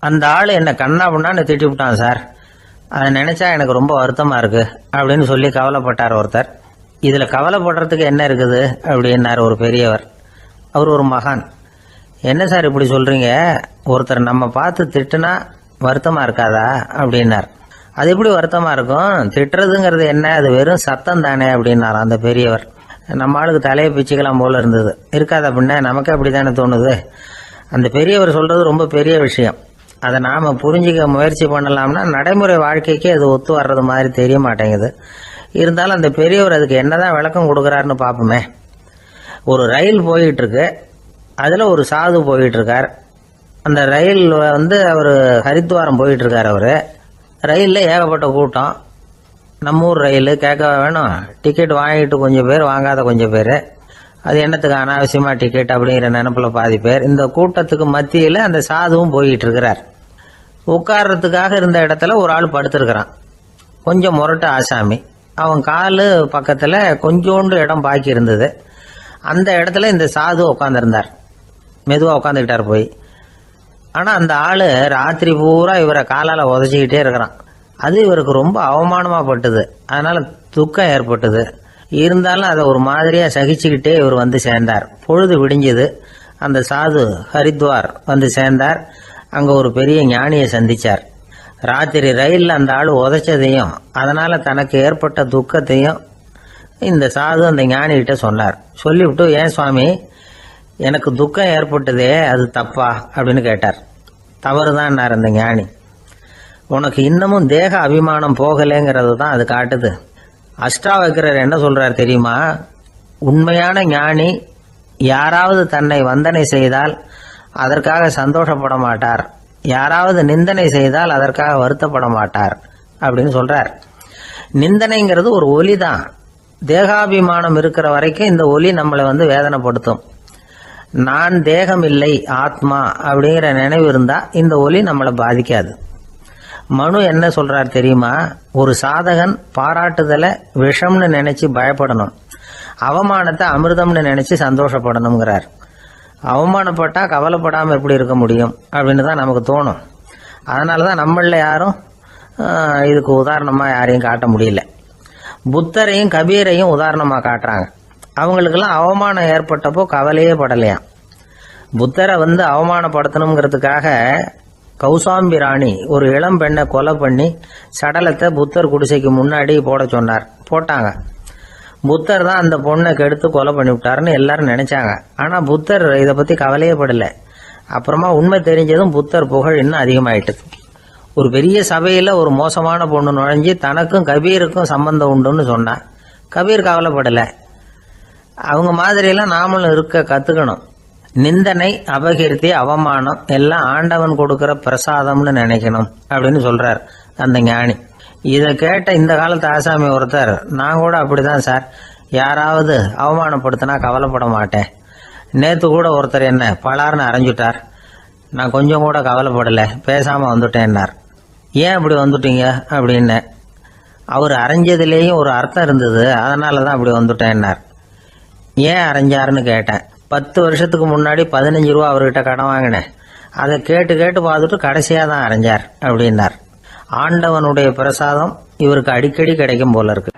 அந்த ஆள் என்ன கண்ணா பண்ணான்னு திட்டி விட்டான் சார். அதை நினைச்சா எனக்கு ரொம்ப வருத்தமா இருக்கு அப்படின்னு சொல்லி கவலைப்பட்டார் ஒருத்தர். இதுல கவலைப்படுறதுக்கு என்ன இருக்குது அப்படின்னார் ஒரு பெரியவர். அவர் ஒரு மகான். என்ன சார் இப்படி சொல்றீங்க, ஒருத்தர் நம்ம பார்த்து திட்டுனா வருத்தமா இருக்காதா அப்படின்னார். அது எப்படி வருத்தமா இருக்கும், திட்டுறதுங்கிறது என்ன, அது வெறும் சத்தம் தானே அப்படின்னார் அந்த பெரியவர். நம்ம ஆளுக்கு தலையை பிச்சுக்கலாம் போல இருந்தது. இருக்காத அப்படின்னா நமக்கு அப்படித்தானே தோணுது. அந்த பெரியவர் சொல்றது ரொம்ப பெரிய விஷயம். அதை நாம புரிஞ்சிக்க முயற்சி பண்ணலாம்னா நடைமுறை வாழ்க்கைக்கு அது ஒத்து வர்றது மாதிரி தெரிய மாட்டேங்குது. இருந்தாலும் அந்த பெரியவர் அதுக்கு என்னதான் விளக்கம் கொடுக்கறாருன்னு பார்ப்போமே. ஒரு ரயில் போயிட்டு இருக்கு, அதுல ஒரு சாது போயிட்டு இருக்கார். அந்த ரயில் அவர் ஹரித்வாரம் போயிட்டு இருக்கார். அவரு ரயில்ல ஏகப்பட்ட கூட்டம். நம்ம ஊர் ரயில் கேட்க வேணும், டிக்கெட் வாங்கிட்டு கொஞ்சம் பேர், வாங்காத கொஞ்சம் பேர். அது என்னத்துக்கு அனாவசியமா டிக்கெட் அப்படிங்கிற நினைப்புல பாதி பேர். இந்த கூட்டத்துக்கு மத்தியில அந்த சாதுவும் போயிட்டு இருக்கிறார். உட்கார்றதுக்காக இருந்த இடத்துல ஒரு ஆள் படுத்திருக்கிறான், கொஞ்சம் முரட்டு ஆசாமி. அவன் காலு பக்கத்துல கொஞ்சோண்டு இடம் பாக்கி இருந்தது. அந்த இடத்துல இந்த சாது உட்காந்துருந்தார். மெதுவா உட்காந்துக்கிட்டார் போய். ஆனா அந்த ஆளு ராத்திரி பூரா இவரை காலால உதச்சிக்கிட்டே இருக்கிறான். அது இவருக்கு ரொம்ப அவமானமா பட்டுது. அதனால துக்கம் ஏற்பட்டது. இருந்தாலும் அதை ஒரு மாதிரியா சகிச்சுக்கிட்டே இவர் வந்து சேர்ந்தார். பொழுது விடிஞ்சது. அந்த சாது ஹரித்வார் வந்து சேர்ந்தார். அங்க ஒரு பெரிய ஞானியை சந்திச்சார். ராத்திரி ரயில்ல அந்த ஆளு உதைச்சதையும் அதனால தனக்கு ஏற்பட்ட துக்கத்தையும் இந்த சாது அந்த ஞானி கிட்ட சொன்னார். சொல்லிவிட்டு, ஏன் சுவாமி, எனக்கு துக்கம் ஏற்பட்டதே அது தப்பா அப்படின்னு கேட்டார். தவறுதான் அந்த ஞானி. உனக்கு இன்னமும் தேக அபிமானம் போகலைங்கிறது தான் அது காட்டுது. அஷ்டாவக்கிரர் என்ன சொல்றார் தெரியுமா? உண்மையான ஞானி யாராவது தன்னை வந்தனை செய்தால் அதற்காக சந்தோஷப்பட மாட்டார், யாராவது நிந்தனை செய்தால் அதற்காக வருத்தப்பட மாட்டார் அப்படின்னு சொல்றார். நிந்தனைங்கிறது ஒரு ஒலி தான். தேகாபிமானம் இருக்கிற வரைக்கும் இந்த ஒலி நம்மளை வேதனைப்படுத்தும். நான் தேகம் இல்லை, ஆத்மா அப்படிங்கிற நினைவு இருந்தா இந்த ஒலி நம்மளை பாதிக்காது. மனு என்ன சொல்றார் தெரியுமா? ஒரு சாதகன் பாராட்டுதலை விஷம்னு நினைச்சு பயப்படணும், அவமானத்தை அமிர்தம்னு நினைச்சு சந்தோஷப்படணுங்கிறார். அவமானப்பட்டா கவலைப்படாம எப்படி இருக்க முடியும் அப்படின்னு தான் நமக்கு தோணும். அதனாலதான் நம்மள யாரும் இதுக்கு உதாரணமா யாரையும் காட்ட முடியல. புத்தரையும் கபீரையும் உதாரணமா காட்டுறாங்க. அவங்களுக்கெல்லாம் அவமானம் ஏற்பட்டப்போ கவலையே படலையாம். புத்தரை அவமானப்படுத்தணுங்கிறதுக்காக கௌசாம்பி ராணி ஒரு இளம் பெண்ணை கொலை பண்ணி சடலத்தை புத்தர் குடிசைக்கு முன்னாடி போட சொன்னார். போட்டாங்க. புத்தர் தான் அந்த பொண்ணை கெடுத்து கொலை பண்ணி விட்டாருன்னு எல்லாரும் நினைச்சாங்க. ஆனா புத்தர் இதை பத்தி கவலையே படல. அப்புறமா உண்மை தெரிஞ்சதும் புத்தர் புகழ் இன்னும் அதிகமாயிட்டது. ஒரு பெரிய சபையில ஒரு மோசமான பொண்ணு நுழைஞ்சு தனக்கும் கபீருக்கும் சம்பந்தம் உண்டுன்னு சொன்னா கபீர் கவலைப்படல. அவங்க மாதிரியெல்லாம் நாமளும் இருக்க கத்துக்கணும். நிந்தனை, அபகீர்த்தி, அவமானம் எல்லாம் ஆண்டவன் கொடுக்கிற பிரசாதம்னு நினைக்கணும் அப்படின்னு சொல்றார் அந்த ஞானி. இதை கேட்ட இந்த காலத்து ஆசாமி ஒருத்தர், நான் கூட அப்படிதான் சார், யாராவது அவமானப்படுத்தினா கவலைப்பட மாட்டேன். நேத்து கூட ஒருத்தர் என்ன பலார்னு அரைஞ்சுட்டார், நான் கொஞ்சம் கூட கவலைப்படல, பேசாம வந்துட்டேன்னார். ஏன் அப்படி வந்துட்டீங்க அப்படின்னு. அவர் அரைஞ்சதுலேயும் ஒரு அர்த்தம் இருந்தது, அதனாலதான் அப்படி வந்துட்டேன்னார். ஏன் அரைஞ்சாருன்னு கேட்டேன். 10 வருஷத்துக்கு முன்னாடி 15 ரூபா அவர்கிட்ட கடன் வாங்கினேன், அதை கேட்டு கேட்டு பார்த்துட்டு கடைசியா தான் அரைஞ்சார் அப்படின்னார். ஆண்டவனுடைய பிரசாதம் இவருக்கு அடிக்கடி கிடைக்கும் போல இருக்கு.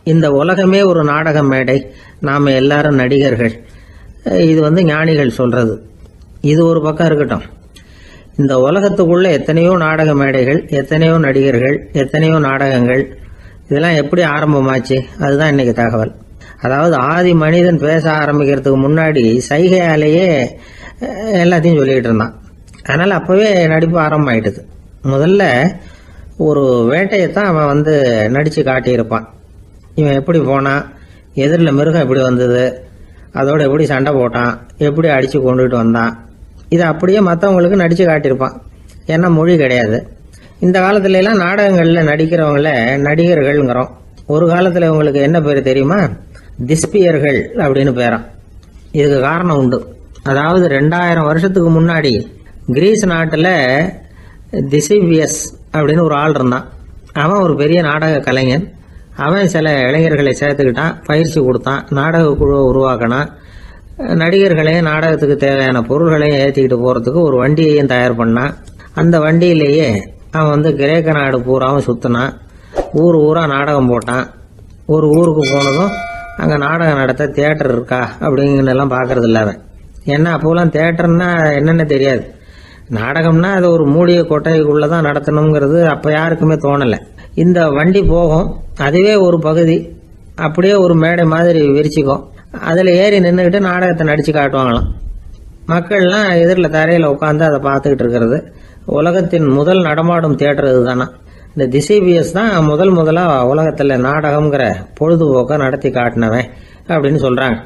இந்த உலகமே ஒரு நாடக மேடை, நாம எல்லாரும் நடிகர்கள். இது ஞானிகள் சொல்றது. இது ஒரு பக்கம் இருக்கட்டும். இந்த உலகத்துக்குள்ள எத்தனையோ நாடக மேடைகள், எத்தனையோ நடிகர்கள், எத்தனையோ நாடகங்கள், இதெல்லாம் எப்படி ஆரம்பமாச்சு? அதுதான் இன்னைக்கு தகவல். அதாவது ஆதி மனிதன் பேச ஆரம்பிக்கிறதுக்கு முன்னாடி சைகையாலேயே எல்லாத்தையும் சொல்லிட்டு இருந்தான். அதனால அப்பவே நடிப்பு ஆரம்பமாயிட்டது. முதல்ல ஒரு வேட்டையத்தான் அவன் நடிச்சு காட்டியிருப்பான். இவன் எப்படி போனான், எதிரில் மிருகம் எப்படி வந்தது, அதோட எப்படி சண்டை போட்டான், எப்படி அடிச்சு கொண்டுட்டு வந்தான், இதை அப்படியே மற்றவங்களுக்கு நடிச்சு காட்டியிருப்பான். ஏன்னா மொழி கிடையாது. இந்த காலத்துல எல்லாம் நாடகங்கள்ல நடிக்கிறவங்கள நடிகர்கள்ங்கிறோம். ஒரு காலத்துல இவங்களுக்கு என்ன பேரு தெரியுமா? திஸ்பியர்கள் அப்படின்னு பேராம். இதுக்கு காரணம் உண்டு. அதாவது 2000 வருஷத்துக்கு முன்னாடி கிரீஸ் நாட்டுல திசிவியஸ் அப்படின்னு ஒரு ஆள் இருந்தான். அவன் ஒரு பெரிய நாடக கலைஞன். அவன் சில இளைஞர்களை சேர்த்துக்கிட்டான், பயிற்சி கொடுத்தான், நாடக குழுவை உருவாக்கினான், நடிகர்களையும் நாடகத்துக்கு தேவையான பொருள்களையும் ஏற்றிக்கிட்டு போகிறதுக்கு ஒரு வண்டியையும் தயார் பண்ணான். அந்த வண்டியிலேயே அவன் கிரேக்க நாடு பூராவும் சுற்றினான், ஊர் ஊராக நாடகம் போட்டான். ஒரு ஊருக்கு போனதும் அங்கே நாடகம் நடத்த தியேட்டர் இருக்கா அப்படிங்கன்னெல்லாம் பார்க்கறது இல்லை அவன். ஏன்னா அப்போலாம் தியேட்டர்னா என்னென்ன தெரியாது. நாடகம்னா அது ஒரு மூடிய கொட்டைக்குள்ளே தான் நடத்தணுங்கிறது அப்போ யாருக்குமே தோணலை. இந்த வண்டி போகும், அதுவே ஒரு பகுதி அப்படியே ஒரு மேடை மாதிரி விரிச்சிக்கும். அதில் ஏறி நின்றுக்கிட்டு நாடகத்தை நடித்து காட்டுவாங்களாம். மக்கள்லாம் எதிரில் தரையில் உட்காந்து அதை பார்த்துக்கிட்டு இருக்கிறது. உலகத்தின் முதல் நடமாடும் தியேட்டர் இதுதானா. இந்த திசைபிஎஸ் தான் முதலாக உலகத்தில் நாடகம்ங்கிற பொழுதுபோக்கை நடத்தி காட்டினவன் அப்படின்னு சொல்கிறாங்க.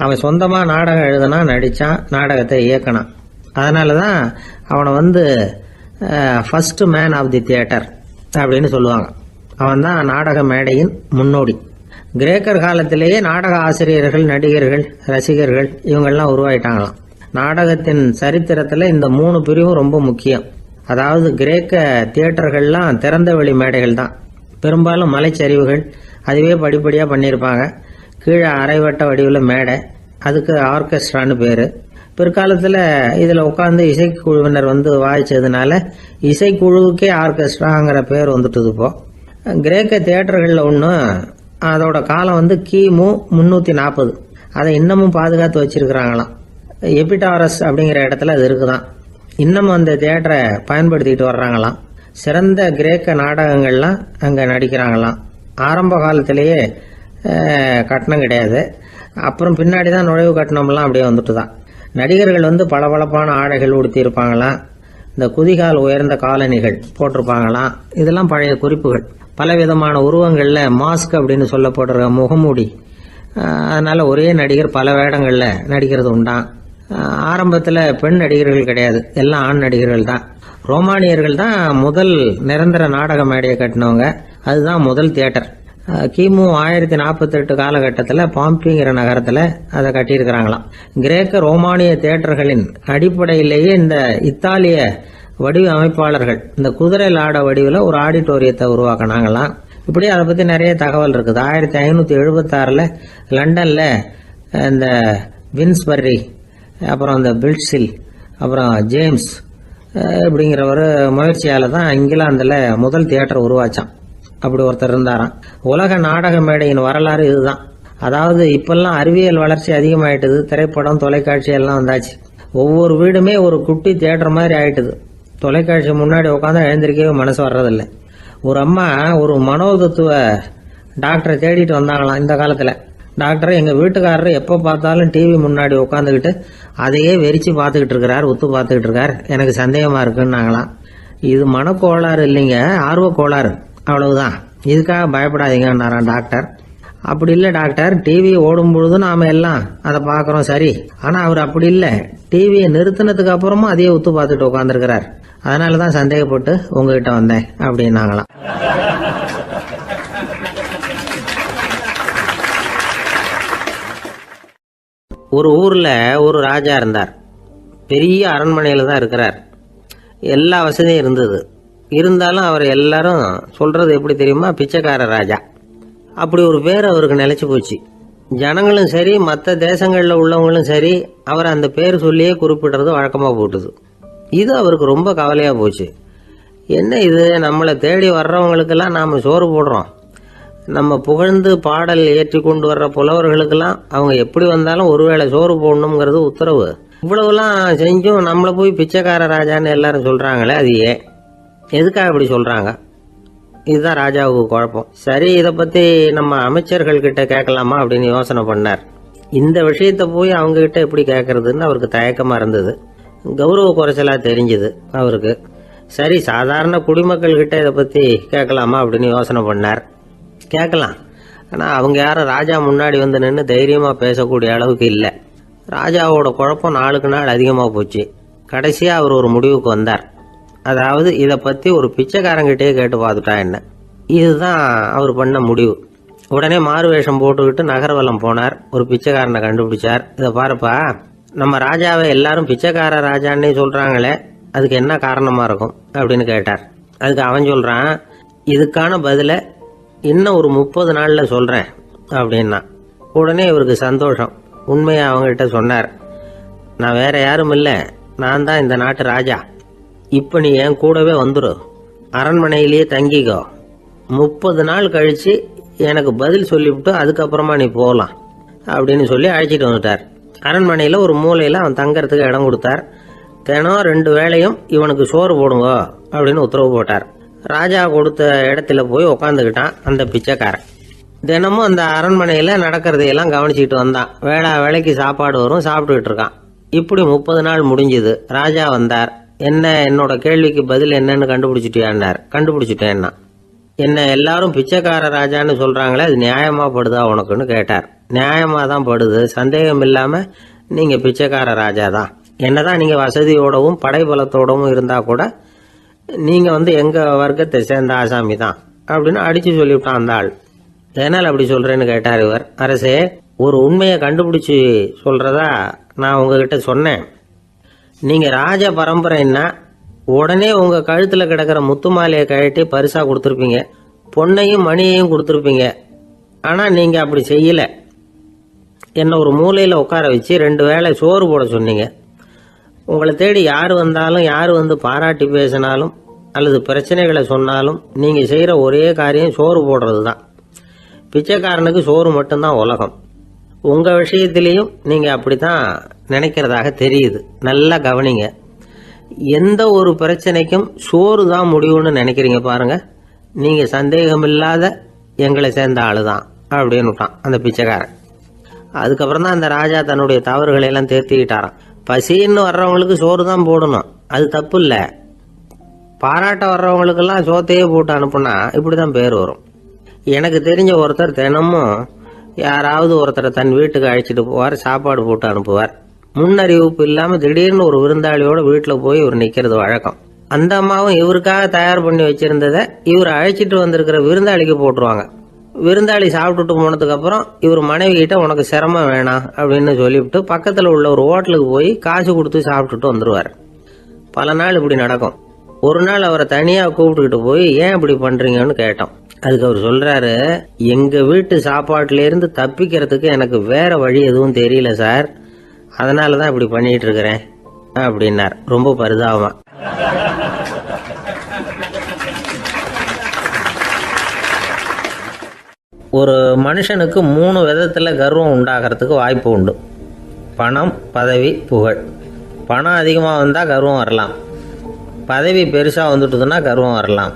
அவன் சொந்தமாக நாடகம் எழுதுனா, நடித்தான், நாடகத்தை இயக்கினான். அதனால தான் அவனை first man of the theatre அப்படின்னு சொல்லுவாங்க. அவன் தான் நாடக மேடையின் முன்னோடி. கிரேக்கர் காலத்திலேயே நாடக ஆசிரியர்கள், நடிகர்கள், ரசிகர்கள் இவங்கெல்லாம் உருவாயிட்டாங்களாம். நாடகத்தின் சரித்திரத்தில் இந்த 3 பிரிவும் ரொம்ப முக்கியம். அதாவது கிரேக்க தியேட்டர்கள்லாம் திறந்த வெளி மேடைகள் தான். பெரும்பாலும் மலைச்சரிவுகள், அதுவே படிப்படியாக பண்ணியிருப்பாங்க. கீழே அரைவட்ட வடிவில் மேடை, அதுக்கு ஆர்கெஸ்ட்ரான்னு பேர். பிற்காலத்தில் இதில் உட்காந்து இசைக்குழுவினர் வாய்ச்சதுனால இசைக்குழுவுக்கே ஆர்கெஸ்ட்ராங்கிற பேர் வந்துட்டுது. இப்போ கிரேக்க தியேட்டர்களில் ஒன்று, அதோட காலம் கிமு 340. அதை இன்னமும் பாதுகாத்து வச்சிருக்கிறாங்களாம். எபிடாரஸ் அப்படிங்கிற இடத்துல அது இருக்குதான். இன்னமும் அந்த தியேட்டரை பயன்படுத்திக்கிட்டு வர்றாங்களாம். சிறந்த கிரேக்க நாடகங்கள்லாம் அங்கே நடிக்கிறாங்களாம். ஆரம்ப காலத்திலேயே கட்டணம் கிடையாது. அப்புறம் பின்னாடி தான் நுழைவு கட்டணம்லாம் அப்படியே வந்துட்டு தான். நடிகர்கள் பளபளப்பான ஆடைகள் உடுத்தியிருப்பாங்களாம். இந்த குதிகால் உயர்ந்த காலணிகள் போட்டிருப்பாங்களாம். இதெல்லாம் பழைய குறிப்புகள். பலவிதமான உருவங்களில் மாஸ்க் அப்படின்னு சொல்லப்படுற முகமூடி. அதனால் ஒரே நடிகர் பல வேடங்களில் நடிக்கிறது உண்டான். ஆரம்பத்தில் பெண் நடிகர்கள் கிடையாது, எல்லாம் ஆண் நடிகர்கள் தான். ரோமானியர்கள் தான் முதல் நிரந்தர நாடக மேடையை கட்டினவங்க. அதுதான் முதல் தியேட்டர். கிமு 1048 காலகட்டத்தில் பாம்பிங்கிற நகரத்தில் அதை கட்டியிருக்கிறாங்களாம். கிரேக்க ரோமானிய தியேட்டர்களின் அடிப்படையிலேயே இந்த இத்தாலிய வடிவ அமைப்பாளர்கள் இந்த குதிரை லாட வடிவில் ஒரு ஆடிட்டோரியத்தை உருவாக்கினாங்களாம். இப்படி அதை பற்றி நிறைய தகவல் இருக்குது. 1576 லண்டனில் இந்த வின்ஸ்பர்ரி, அப்புறம் இந்த பில்ட்ஸில், அப்புறம் ஜேம்ஸ் இப்படிங்கிறவர் முயற்சியால் தான் இங்கிலாந்தில் முதல் தியேட்டர் உருவாச்சான். அப்படி ஒருத்தர் இருந்தாராம். உலக நாடக மேடையின் வரலாறு இதுதான். அதாவது இப்பெல்லாம் அறிவியல் வளர்ச்சி அதிகமாயிட்டுது. திரைப்படம், தொலைக்காட்சி எல்லாம் வந்தாச்சு. ஒவ்வொரு வீடுமே ஒரு குட்டி தியேட்டர் மாதிரி ஆயிட்டுது. தொலைக்காட்சி முன்னாடி உட்காந்து எழுந்திருக்கவே மனசு வர்றதில்லை. ஒரு அம்மா ஒரு மனோதத்துவ டாக்டரை தேடிட்டு வந்தாங்களாம் இந்த காலத்தில். டாக்டர், எங்கள் வீட்டுக்காரர் எப்போ பார்த்தாலும் டிவி முன்னாடி உட்காந்துக்கிட்டு அதையே வெறிச்சு பார்த்துக்கிட்டு இருக்கிறார், உத்து பார்த்துக்கிட்டு இருக்கார், எனக்கு சந்தேகமாக இருக்குன்னாங்களாம். இது மனக்கோளாறு இல்லைங்க, ஆர்வக்கோளாறு, அவ்வளவுதான், இதுக்காக பயப்படாதீங்கன்னாராம் டாக்டர். அப்படி இல்லை டாக்டர், டிவி ஓடும் பொழுது நாம எல்லாம் அதை பார்க்குறோம், சரி, ஆனால் அவர் அப்படி இல்லை, டிவியை நிறுத்தினதுக்கு அப்புறமும் அதையே உத்து பார்த்துட்டு உட்காந்துருக்கிறார், அதனால தான் சந்தேகப்பட்டு உங்ககிட்ட வந்தேன் அப்படின்னாங்களாம். ஒரு ஊரில் ஒரு ராஜா இருந்தார். பெரிய அரண்மனையில் தான் இருக்கிறார். எல்லா வசதியும் இருந்தது. இருந்தாலும் அவர் எல்லாரும் சொல்கிறது எப்படி தெரியுமா, பிச்சைக்கார ராஜா. அப்படி ஒரு பேர் அவருக்கு நிலைச்சி போச்சு. ஜனங்களும் சரி, மற்ற தேசங்களில் உள்ளவங்களும் சரி, அவர் அந்த பேர் சொல்லியே குறிப்பிடுறது வழக்கமாக போட்டுது. இது அவருக்கு ரொம்ப கவலையாக போச்சு. என்ன இது, நம்மளை தேடி வர்றவங்களுக்கெல்லாம் நாம் சோறு போடுறோம், நம்ம புகழ்ந்து பாடல் ஏற்றி கொண்டு வர்ற புலவர்களுக்கெல்லாம் அவங்க எப்படி வந்தாலும் ஒருவேளை சோறு போடணுங்கிறது உத்தரவு. இவ்வளவுலாம் செஞ்சும் நம்மளை போய் பிச்சைக்கார ராஜான்னு எல்லாரும் சொல்கிறாங்களே, அது ஏன், எதுக்காக இப்படி சொல்கிறாங்க? இதுதான் ராஜாவுக்கு குழப்பம். சரி, இதை பற்றி நம்ம அமைச்சர்கள்கிட்ட கேட்கலாமா அப்படின்னு யோசனை பண்ணார். இந்த விஷயத்தை போய் அவங்ககிட்ட எப்படி கேட்கறதுன்னு அவருக்கு தயக்கமாக இருந்தது. கௌரவ குறைச்சலாக தெரிஞ்சுது அவருக்கு. சரி, சாதாரண குடிமக்கள்கிட்ட இதை பற்றி கேட்கலாமா அப்படின்னு யோசனை பண்ணார். கேட்கலாம், ஆனால் அவங்க யாரும் ராஜா முன்னாடி வந்து நின்று தைரியமாக பேசக்கூடிய அளவுக்கு இல்லை. ராஜாவோட குழப்பம் நாளுக்கு நாள் அதிகமாக போச்சு. கடைசியாக அவர் ஒரு முடிவுக்கு வந்தார். அதாவது இதை பற்றி ஒரு பிச்சைக்காரங்கிட்டே கேட்டு பார்த்துட்டா என்ன, இதுதான் அவர் பண்ண முடிவு. உடனே மாறு வேஷம் போட்டுக்கிட்டு நகர்வலம் போனார். ஒரு பிச்சைக்காரனை கண்டுபிடிச்சார். இதை பாருப்பா, நம்ம ராஜாவை எல்லாரும் பிச்சைக்கார ராஜான்னே சொல்கிறாங்களே, அதுக்கு என்ன காரணமாக இருக்கும் அப்படின்னு கேட்டார். அதுக்கு அவன் சொல்கிறான், இதுக்கான பதிலை இன்னும் ஒரு 30 நாளில் சொல்கிறேன் அப்படின்னா. உடனே இவருக்கு சந்தோஷம். உண்மையை அவங்ககிட்ட சொன்னார். நான் வேற யாரும் இல்லை, நான் தான் இந்த நாட்டு ராஜா. இப்போ நீ என் கூடவே வந்துடு, அரண்மனையிலேயே தங்கிக்கோ. 30 நாள் கழித்து எனக்கு பதில் சொல்லிவிட்டு அதுக்கப்புறமா நீ போகலாம் அப்படின்னு சொல்லி அழைச்சிட்டு வந்துட்டார். அரண்மனையில் ஒரு மூலையில் அவன் தங்கறதுக்கு இடம் கொடுத்தார். தினம் 2 வேளையும் இவனுக்கு சோறு போடுங்க அப்படின்னு உத்தரவு போட்டார். ராஜா கொடுத்த இடத்துல போய் உக்காந்துக்கிட்டான் அந்த பிச்சைக்காரன். தினமும் அந்த அரண்மனையில் நடக்கிறதையெல்லாம் கவனிச்சிட்டு வந்தான். வேளைக்கு சாப்பாடு வரும், சாப்பிட்டுக்கிட்டு இருக்கான். இப்படி 30 நாள் முடிஞ்சுது. ராஜா வந்தார். என்ன, என்னோட கேள்விக்கு பதில் என்னன்னு கண்டுபிடிச்சிட்டியான்னார். கண்டுபிடிச்சிட்டேன்னா. என்ன எல்லாரும் பிச்சைக்கார ராஜான்னு சொல்கிறாங்களே, அது நியாயமா படுதா உனக்குன்னு கேட்டார். நியாயமாக தான் படுது, சந்தேகம் இல்லாமல் நீங்கள் பிச்சைக்கார ராஜா தான். என்னதான் நீங்கள் வசதியோடவும் படைபலத்தோடவும் இருந்தால் கூட நீங்கள் எங்கள் வர்க்கத்தை சேர்ந்த ஆசாமி தான் அப்படின்னு அடித்து சொல்லிவிட்டான் அந்த ஆள். ஏனால் அப்படி சொல்கிறேன்னு கேட்டார் இவர். அரசே, ஒரு உண்மையை கண்டுபிடிச்சி சொல்கிறதா நான் உங்ககிட்ட சொன்னேன். நீங்கள் ராஜ பரம்பரைன்னா உடனே உங்கள் கழுத்தில் கிடக்கிற முத்து மாலையை கழட்டி பரிசாக கொடுத்துருப்பீங்க, பொண்ணையும் மணியையும் கொடுத்துருப்பீங்க. ஆனால் நீங்கள் அப்படி செய்யலை. என்னை ஒரு மூலையில் உட்கார வச்சு 2 வேளை சோறு போட சொன்னீங்க. உங்களை தேடி யார் வந்தாலும், யார் பாராட்டி பேசினாலும் அல்லது பிரச்சனைகளை சொன்னாலும் நீங்கள் செய்கிற ஒரே காரியம் சோறு போடுறது தான். பிச்சைக்காரனுக்கு சோறு மட்டும்தான் உலகம். உங்கள் விஷயத்திலையும் நீங்கள் அப்படி தான் நினைக்கிறதாக தெரியுது. நல்லா கவனிங்க. எந்த ஒரு பிரச்சனைக்கும் சோறு தான் முடிவுன்னு நினைக்கிறீங்க பாருங்க. நீங்கள் சந்தேகமில்லாத எங்களை சேர்ந்த ஆளு தான் அப்படின்னு விட்டான் அந்த பிச்சைக்காரன். அதுக்கப்புறம் தான் அந்த ராஜா தன்னுடைய தவறுகளை எல்லாம் தேர்த்திக்கிட்டாராம். பசின்னு வர்றவங்களுக்கு சோறு தான் போடணும், அது தப்பு இல்லை. பாராட்ட வர்றவங்களுக்கெல்லாம் சோத்தையே போட்டு அனுப்புனா இப்படி தான் பேர் வரும். எனக்கு தெரிஞ்ச ஒருத்தர் தினமும் யாராவது ஒருத்தரை தன் வீட்டுக்கு அழைச்சிட்டு போவார், சாப்பாடு போட்டு அனுப்புவார். முன்னறிவிப்பு இல்லாமல் திடீர்னு ஒரு விருந்தாளியோட வீட்டில் போய் இவர் நிற்கிறது வழக்கம். அந்த அம்மாவும் இவருக்காக தயார் பண்ணி வச்சிருந்ததை இவர் அழைச்சிட்டு வந்திருக்கிற விருந்தாளிக்கு போட்டுருவாங்க. விருந்தாளி சாப்பிட்டுட்டு போனதுக்கப்புறம் இவர் மனைவி கிட்ட உனக்கு சிரமம் வேணாம் அப்படின்னு சொல்லிவிட்டு பக்கத்தில் உள்ள ஒரு ஹோட்டலுக்கு போய் காசு கொடுத்து சாப்பிட்டுட்டு வந்துடுவார். பல நாள் இப்படி நடக்கும். ஒரு நாள் அவரை தனியாக கூப்பிட்டுக்கிட்டு போய் ஏன் இப்படி பண்ணுறீங்கன்னு கேட்டோம். அதுக்கு அவர் சொல்கிறாரு, எங்கள் வீட்டு சாப்பாட்டிலேருந்து தப்பிக்கிறதுக்கு எனக்கு வேற வழி எதுவும் தெரியல சார், அதனால தான் இப்படி பண்ணிட்டு இருக்கிறேன் அப்படின்னார் ரொம்ப பரிதாபமா. ஒரு மனுஷனுக்கு 3 விதத்தில் கர்வம் உண்டாகிறதுக்கு வாய்ப்பு உண்டு. பணம், பதவி, புகழ். பணம் அதிகமாக வந்தால் கர்வம் வரலாம், பதவி பெருசாக வந்துட்டுதுன்னா கர்வம் வரலாம்,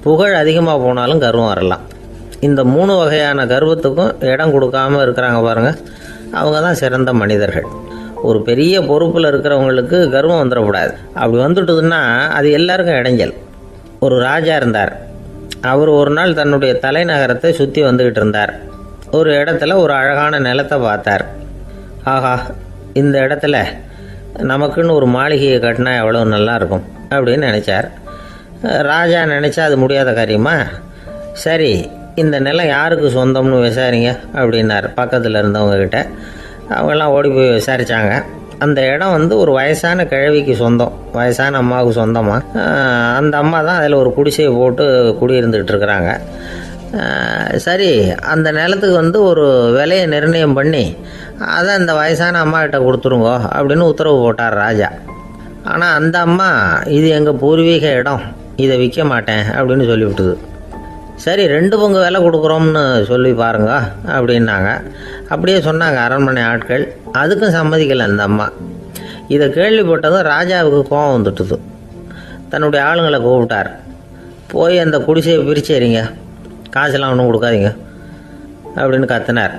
புகழ் அதிகமாக போனாலும் கர்வம் வரலாம். இந்த 3 வகையான கர்வத்துக்கும் இடம் கொடுக்காமல் இருக்கிறாங்க பாருங்கள், அவங்க தான் சிறந்த மனிதர்கள். ஒரு பெரிய பொறுப்பில் இருக்கிறவங்களுக்கு கர்வம் வந்துடக்கூடாது. அப்படி வந்துட்டுதுன்னா அது எல்லாருக்கும் இடைஞ்சல். ஒரு ராஜா இருந்தார். அவர் ஒரு நாள் தன்னுடைய தலைநகரத்தை சுற்றி வந்துக்கிட்டு இருந்தார். ஒரு இடத்துல ஒரு அழகான நிலத்தை பார்த்தார். ஆஹா, இந்த இடத்துல நமக்குன்னு ஒரு மாளிகையை கட்டினா எவ்வளோ நல்லா இருக்கும் அப்படின்னு நினச்சார். ராஜா நினச்சா அது முடியாத காரியமா? சரி, இந்த நிலம் யாருக்கு சொந்தம்னு விசாரிங்க அப்படின்னார் பக்கத்தில் இருந்தவங்கக்கிட்ட. அவங்கெல்லாம் ஓடி போய் விசாரித்தாங்க. அந்த இடம் ஒரு வயசான கிழவிக்கு சொந்தம், வயசான அம்மாவுக்கு சொந்தமாக. அந்த அம்மா தான் அதில் ஒரு குடிசையை போட்டு குடியிருந்துக்கிட்டு இருக்கிறாங்க. சரி, அந்த நிலத்துக்கு ஒரு விலையை நிர்ணயம் பண்ணி அதை அந்த வயசான அம்மா கிட்ட கொடுத்துருங்கோ அப்படின்னு உத்தரவு போட்டார் ராஜா. ஆனால் அந்த அம்மா, இது எங்கள் பூர்வீக இடம், இதை விற்க மாட்டேன் அப்படின்னு சொல்லிவிட்டுது. சரி, 2 பங்கு விலை கொடுக்குறோம்னு சொல்லி பாருங்க அப்படின்னாங்க. அப்படியே சொன்னாங்க அரண்மனை ஆட்கள். அதுக்கும் சம்மதிக்கலை அந்த அம்மா. இதை கேள்விப்பட்டதும் ராஜாவுக்கு கோபம் வந்துட்டுது. தன்னுடைய ஆளுங்களை கூப்பிட்டார். போய் அந்த குடிசையை பிரித்து எறிங்க, காசெல்லாம் ஒன்றும் கொடுக்காதீங்க அப்படின்னு கத்தினார்.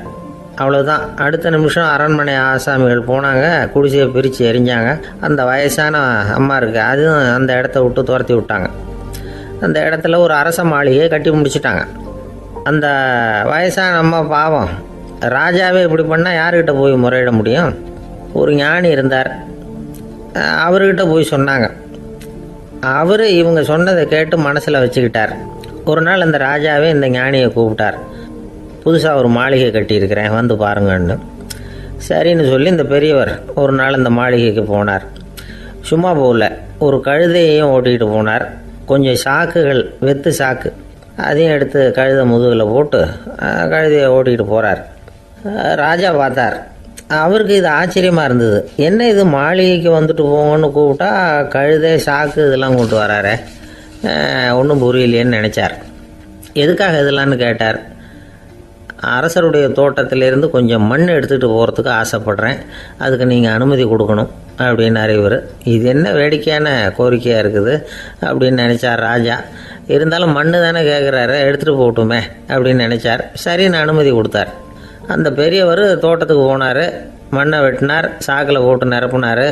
அவ்வளோதான். அடுத்த நிமிஷம் அரண்மனை ஆசாமிகள் போனாங்க, குடிசையை பிரித்து எரிஞ்சாங்க. அந்த வயசான அம்மா இருக்குது, அதுவும் அந்த இடத்த விட்டு துரத்தி விட்டாங்க. அந்த இடத்துல ஒரு அரச மாளிகையை கட்டி முடிச்சிட்டாங்க. அந்த வயசான அம்மா பாவம், ராஜாவே இப்படி பண்ணால் யார்கிட்ட போய் முறையிட முடியும்? ஒரு ஞானி இருந்தார், அவர்கிட்ட போய் சொன்னாங்க. அவர் இவங்க சொன்னதை கேட்டு மனசில் வச்சுக்கிட்டார். ஒரு நாள் அந்த ராஜாவே இந்த ஞானியை கூப்பிட்டார். புதுசாக ஒரு மாளிகை கட்டியிருக்கிறேன், வந்து பாருங்கன்னு. சரின்னு சொல்லி இந்த பெரியவர் ஒரு நாள் இந்த மாளிகைக்கு போனார். சும்மா போகல, ஒரு கழுதையையும் ஓட்டிகிட்டு போனார். கொஞ்சம் சாக்குகள், வெத்து சாக்கு, அதையும் எடுத்து கழுதை முதுகில் போட்டு கழுதையை ஓட்டிக்கிட்டு போகிறார். ராஜா பார்த்தார். அவருக்கு இது ஆச்சரியமாக இருந்தது. என்ன இது மாளிகைக்கு வந்துட்டு போங்கன்னு கூப்பிட்டா கழுதை சாக்கு இதெல்லாம் கொண்டு வராரு, ஒன்றும் புரியலையேன்னு நினச்சார். எதுக்காக இதெல்லாம்னு கேட்டார். அரசருடைய தோட்டத்திலேருந்து கொஞ்சம் மண் எடுத்துகிட்டு போகிறதுக்கு ஆசைப்பட்றேன், அதுக்கு நீங்கள் அனுமதி கொடுக்கணும் அப்படின்னாரு இவர். இது என்ன வேடிக்கையான கோரிக்கையாக இருக்குது அப்படின்னு நினச்சார் ராஜா. இருந்தாலும் மண் தானே கேட்குறாரு, எடுத்துகிட்டு போகட்டுமே அப்படின்னு நினச்சார். சரின்னு அனுமதி கொடுத்தார். அந்த பெரியவர் தோட்டத்துக்கு போனார், மண்ணை வெட்டினார், சாக்கில் போட்டு நிரப்புனார்.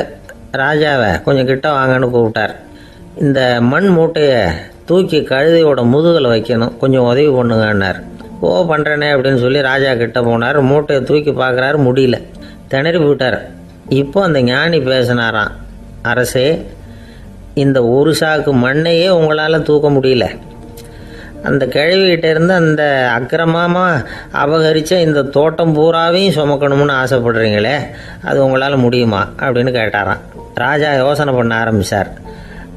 ராஜாவை கொஞ்சம் கிட்ட வாங்கன்னு கூப்பிட்டார். இந்த மண் மூட்டையை தூக்கி கழுதையோட முதுகில் வைக்கணும், கொஞ்சம் உதவி பண்ணுங்கன்னார். ஓ பண்ணுறேனே அப்படின்னு சொல்லி ராஜா கிட்ட போனார். மூட்டையை தூக்கி பார்க்குறாரு, முடியல, திணறி போயிட்டார். இப்போ அந்த ஞானி பேசினாராம். அரசே, இந்த ஒரு சாக்கு மண்ணையே உங்களால் தூக்க முடியல, அந்த கிழவிகிட்ட இருந்து அந்த அக்கிரமமாக அபகரித்த இந்த தோட்டம் பூராவையும் சுமக்கணும்னு ஆசைப்படுறீங்களே, அது உங்களால் முடியுமா அப்படின்னு கேட்டாராம். ராஜா யோசனை பண்ண ஆரம்பித்தார்.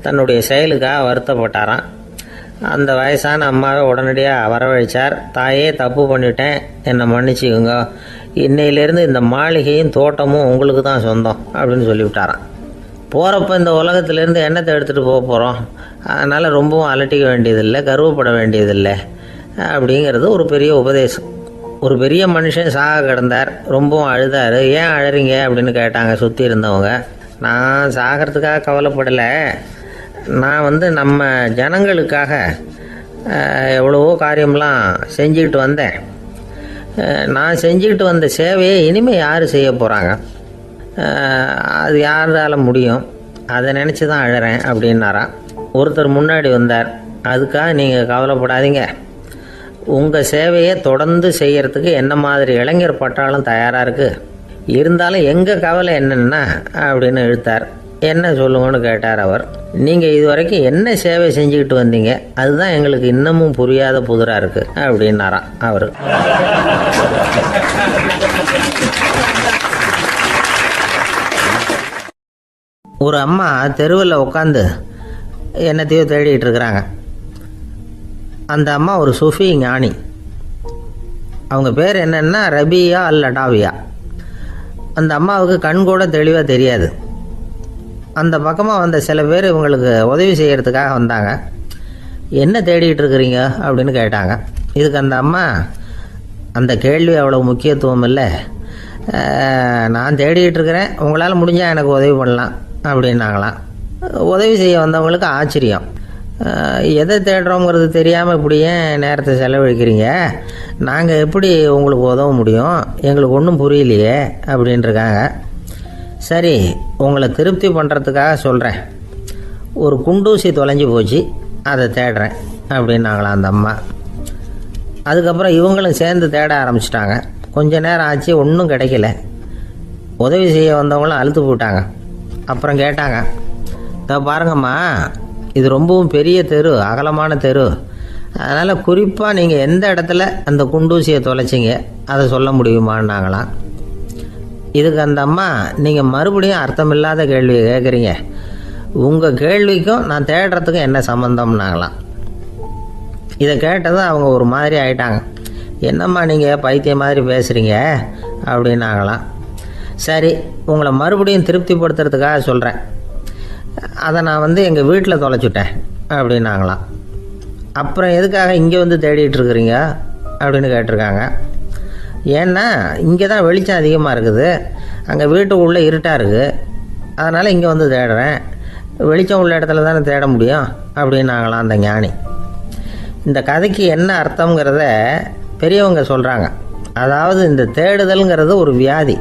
தன்னுடைய செயலுக்காக வருத்தப்பட்டாராம். அந்த வயசான அம்மாவை உடனடியாக வரவழைச்சார். தாயே, தப்பு பண்ணிட்டேன், என்னை மன்னிச்சுக்குங்க, இன்னையிலேருந்து இந்த மாளிகையும் தோட்டமும் உங்களுக்கு தான் சொந்தம் அப்படின்னு சொல்லிவிட்டாராம். போகிறப்ப இந்த உலகத்திலேருந்து எண்ணத்தை எடுத்துகிட்டு போக போகிறோம், அதனால் ரொம்பவும் அலட்டிக்க வேண்டியதில்லை, கர்வப்பட வேண்டியதில்லை அப்படிங்கிறது ஒரு பெரிய உபதேசம். ஒரு பெரிய மனுஷன் சாக கிடந்தார், ரொம்பவும் அழுதார். ஏன் அழறீங்க அப்படின்னு கேட்டாங்க சுற்றி இருந்தவங்க. நான் சாகிறதுக்காக கவலைப்படலை, நான் நம்ம ஜனங்களுக்காக எவ்வளவோ காரியம்லாம் செஞ்சுக்கிட்டு வந்தேன். நான் செஞ்சுக்கிட்டு வந்த சேவையை இனிமேல் யார் செய்ய போகிறாங்க, அது யாரால முடியும், அதை நினச்சி தான் அழறேன் அப்படின்னாராம். ஒருத்தர் முன்னாடி வந்தார். அதுக்காக நீங்கள் கவலைப்படாதீங்க, உங்கள் சேவையை தொடர்ந்து செய்கிறதுக்கு என்ன மாதிரி இளைஞர் பட்டாலும் தயாராக இருக்குது, இருந்தாலும் எங்கள் கவலை என்னென்னா அப்படின்னு இழுத்தார். என்ன சொல்லுங்கன்னு கேட்டார் அவர். நீங்கள் இது வரைக்கும் என்ன சேவை செஞ்சுக்கிட்டு வந்தீங்க, அதுதான் எங்களுக்கு இன்னமும் புரியாத புதிராக இருக்குது அப்படின்னாராம் அவர். ஒரு அம்மா தெருவில் உட்காந்து என்னத்தையோ தேடிட்டு இருக்கிறாங்க. அந்த அம்மா ஒரு சூஃபி ஞானி. அவங்க பேர் என்னென்னா ரபியா அல் அடாவியா. அந்த அம்மாவுக்கு கண் கூட தெளிவாக தெரியாது. அந்த பக்கமாக வந்த சில பேர் இவங்களுக்கு உதவி செய்கிறதுக்காக வந்தாங்க. என்ன தேடிட்டு இருக்கிறீங்க அப்படின்னு கேட்டாங்க. இதுக்கு அந்த அம்மா, அந்த கேள்வி அவ்வளோ முக்கியத்துவம் இல்லை, நான் தேடிட்டு இருக்கிறேன், உங்களால் முடிஞ்சால் எனக்கு உதவி பண்ணலாம் அப்படின்னாங்களாம். உதவி செய்ய வந்தவங்களுக்கு ஆச்சரியம். எதை தேடுறோங்கிறது தெரியாமல் இப்படி ஏன் நேரத்தை செலவழிக்கிறீங்க, நாங்கள் எப்படி உங்களுக்கு உதவ முடியும், எங்களுக்கு ஒன்றும் புரியலையே அப்படின்ட்டுருக்காங்க. சரி, உங்களை திருப்தி பண்ணுறதுக்காக சொல்கிறேன், ஒரு குண்டூசி தொலைஞ்சி போச்சு, அதை தேடுறேன் அப்படின்னாங்களாம் அந்த அம்மா. அதுக்கப்புறம் இவங்களும் சேர்ந்து தேட ஆரம்பிச்சிட்டாங்க. கொஞ்ச நேரம் ஆச்சு, ஒன்றும் கிடைக்கல. உதவி செய்ய வந்தவங்களும் அழுத்து போட்டாங்க. அப்புறம் கேட்டாங்க, பாருங்கம்மா, இது ரொம்பவும் பெரிய தெரு, அகலமான தெரு, அதனால் குறிப்பாக நீங்கள் எந்த இடத்துல அந்த குண்டூசியை தொலைச்சிங்க அதை சொல்ல முடியுமான்னாங்களாம். இதுக்கு அந்த அம்மா, நீங்கள் மறுபடியும் அர்த்தமில்லாத கேள்வியை கேட்குறீங்க, உங்கள் கேள்விக்கும் நான் தேடுறதுக்கும் என்ன சம்மந்தம்னாங்களாம். இதை கேட்டதும் அவங்க ஒரு மாதிரி ஆயிட்டாங்க. என்னம்மா நீங்கள் பைத்தியம் மாதிரி பேசுகிறீங்க அப்படின்னாங்களாம். சரி, உங்களை மறுபடியும் திருப்திப்படுத்துறதுக்காக சொல்கிறேன், அதை நான் எங்கள் வீட்டில் தொலைச்சிட்டேன் அப்படின்னாங்களாம். அப்புறம் எதுக்காக இங்கே வந்து தேடிட்டு இருக்கிறீங்க அப்படின்னு கேட்டிருக்காங்க. ஏன்னா இங்கே தான் வெளிச்சம் அதிகமாக இருக்குது, அங்கே வீட்டுக்குள்ளே இருட்டாக இருக்குது, அதனால் இங்கே வந்து தேடுறேன், வெளிச்சம் உள்ள இடத்துல தானே தேட முடியும் அப்படின்னாங்களாம் அந்த ஞானி. இந்த கதைக்கு என்ன அர்த்தங்கிறத பெரியவங்க சொல்கிறாங்க. அதாவது இந்த தேடுதல்ங்கிறது ஒரு வியாதி.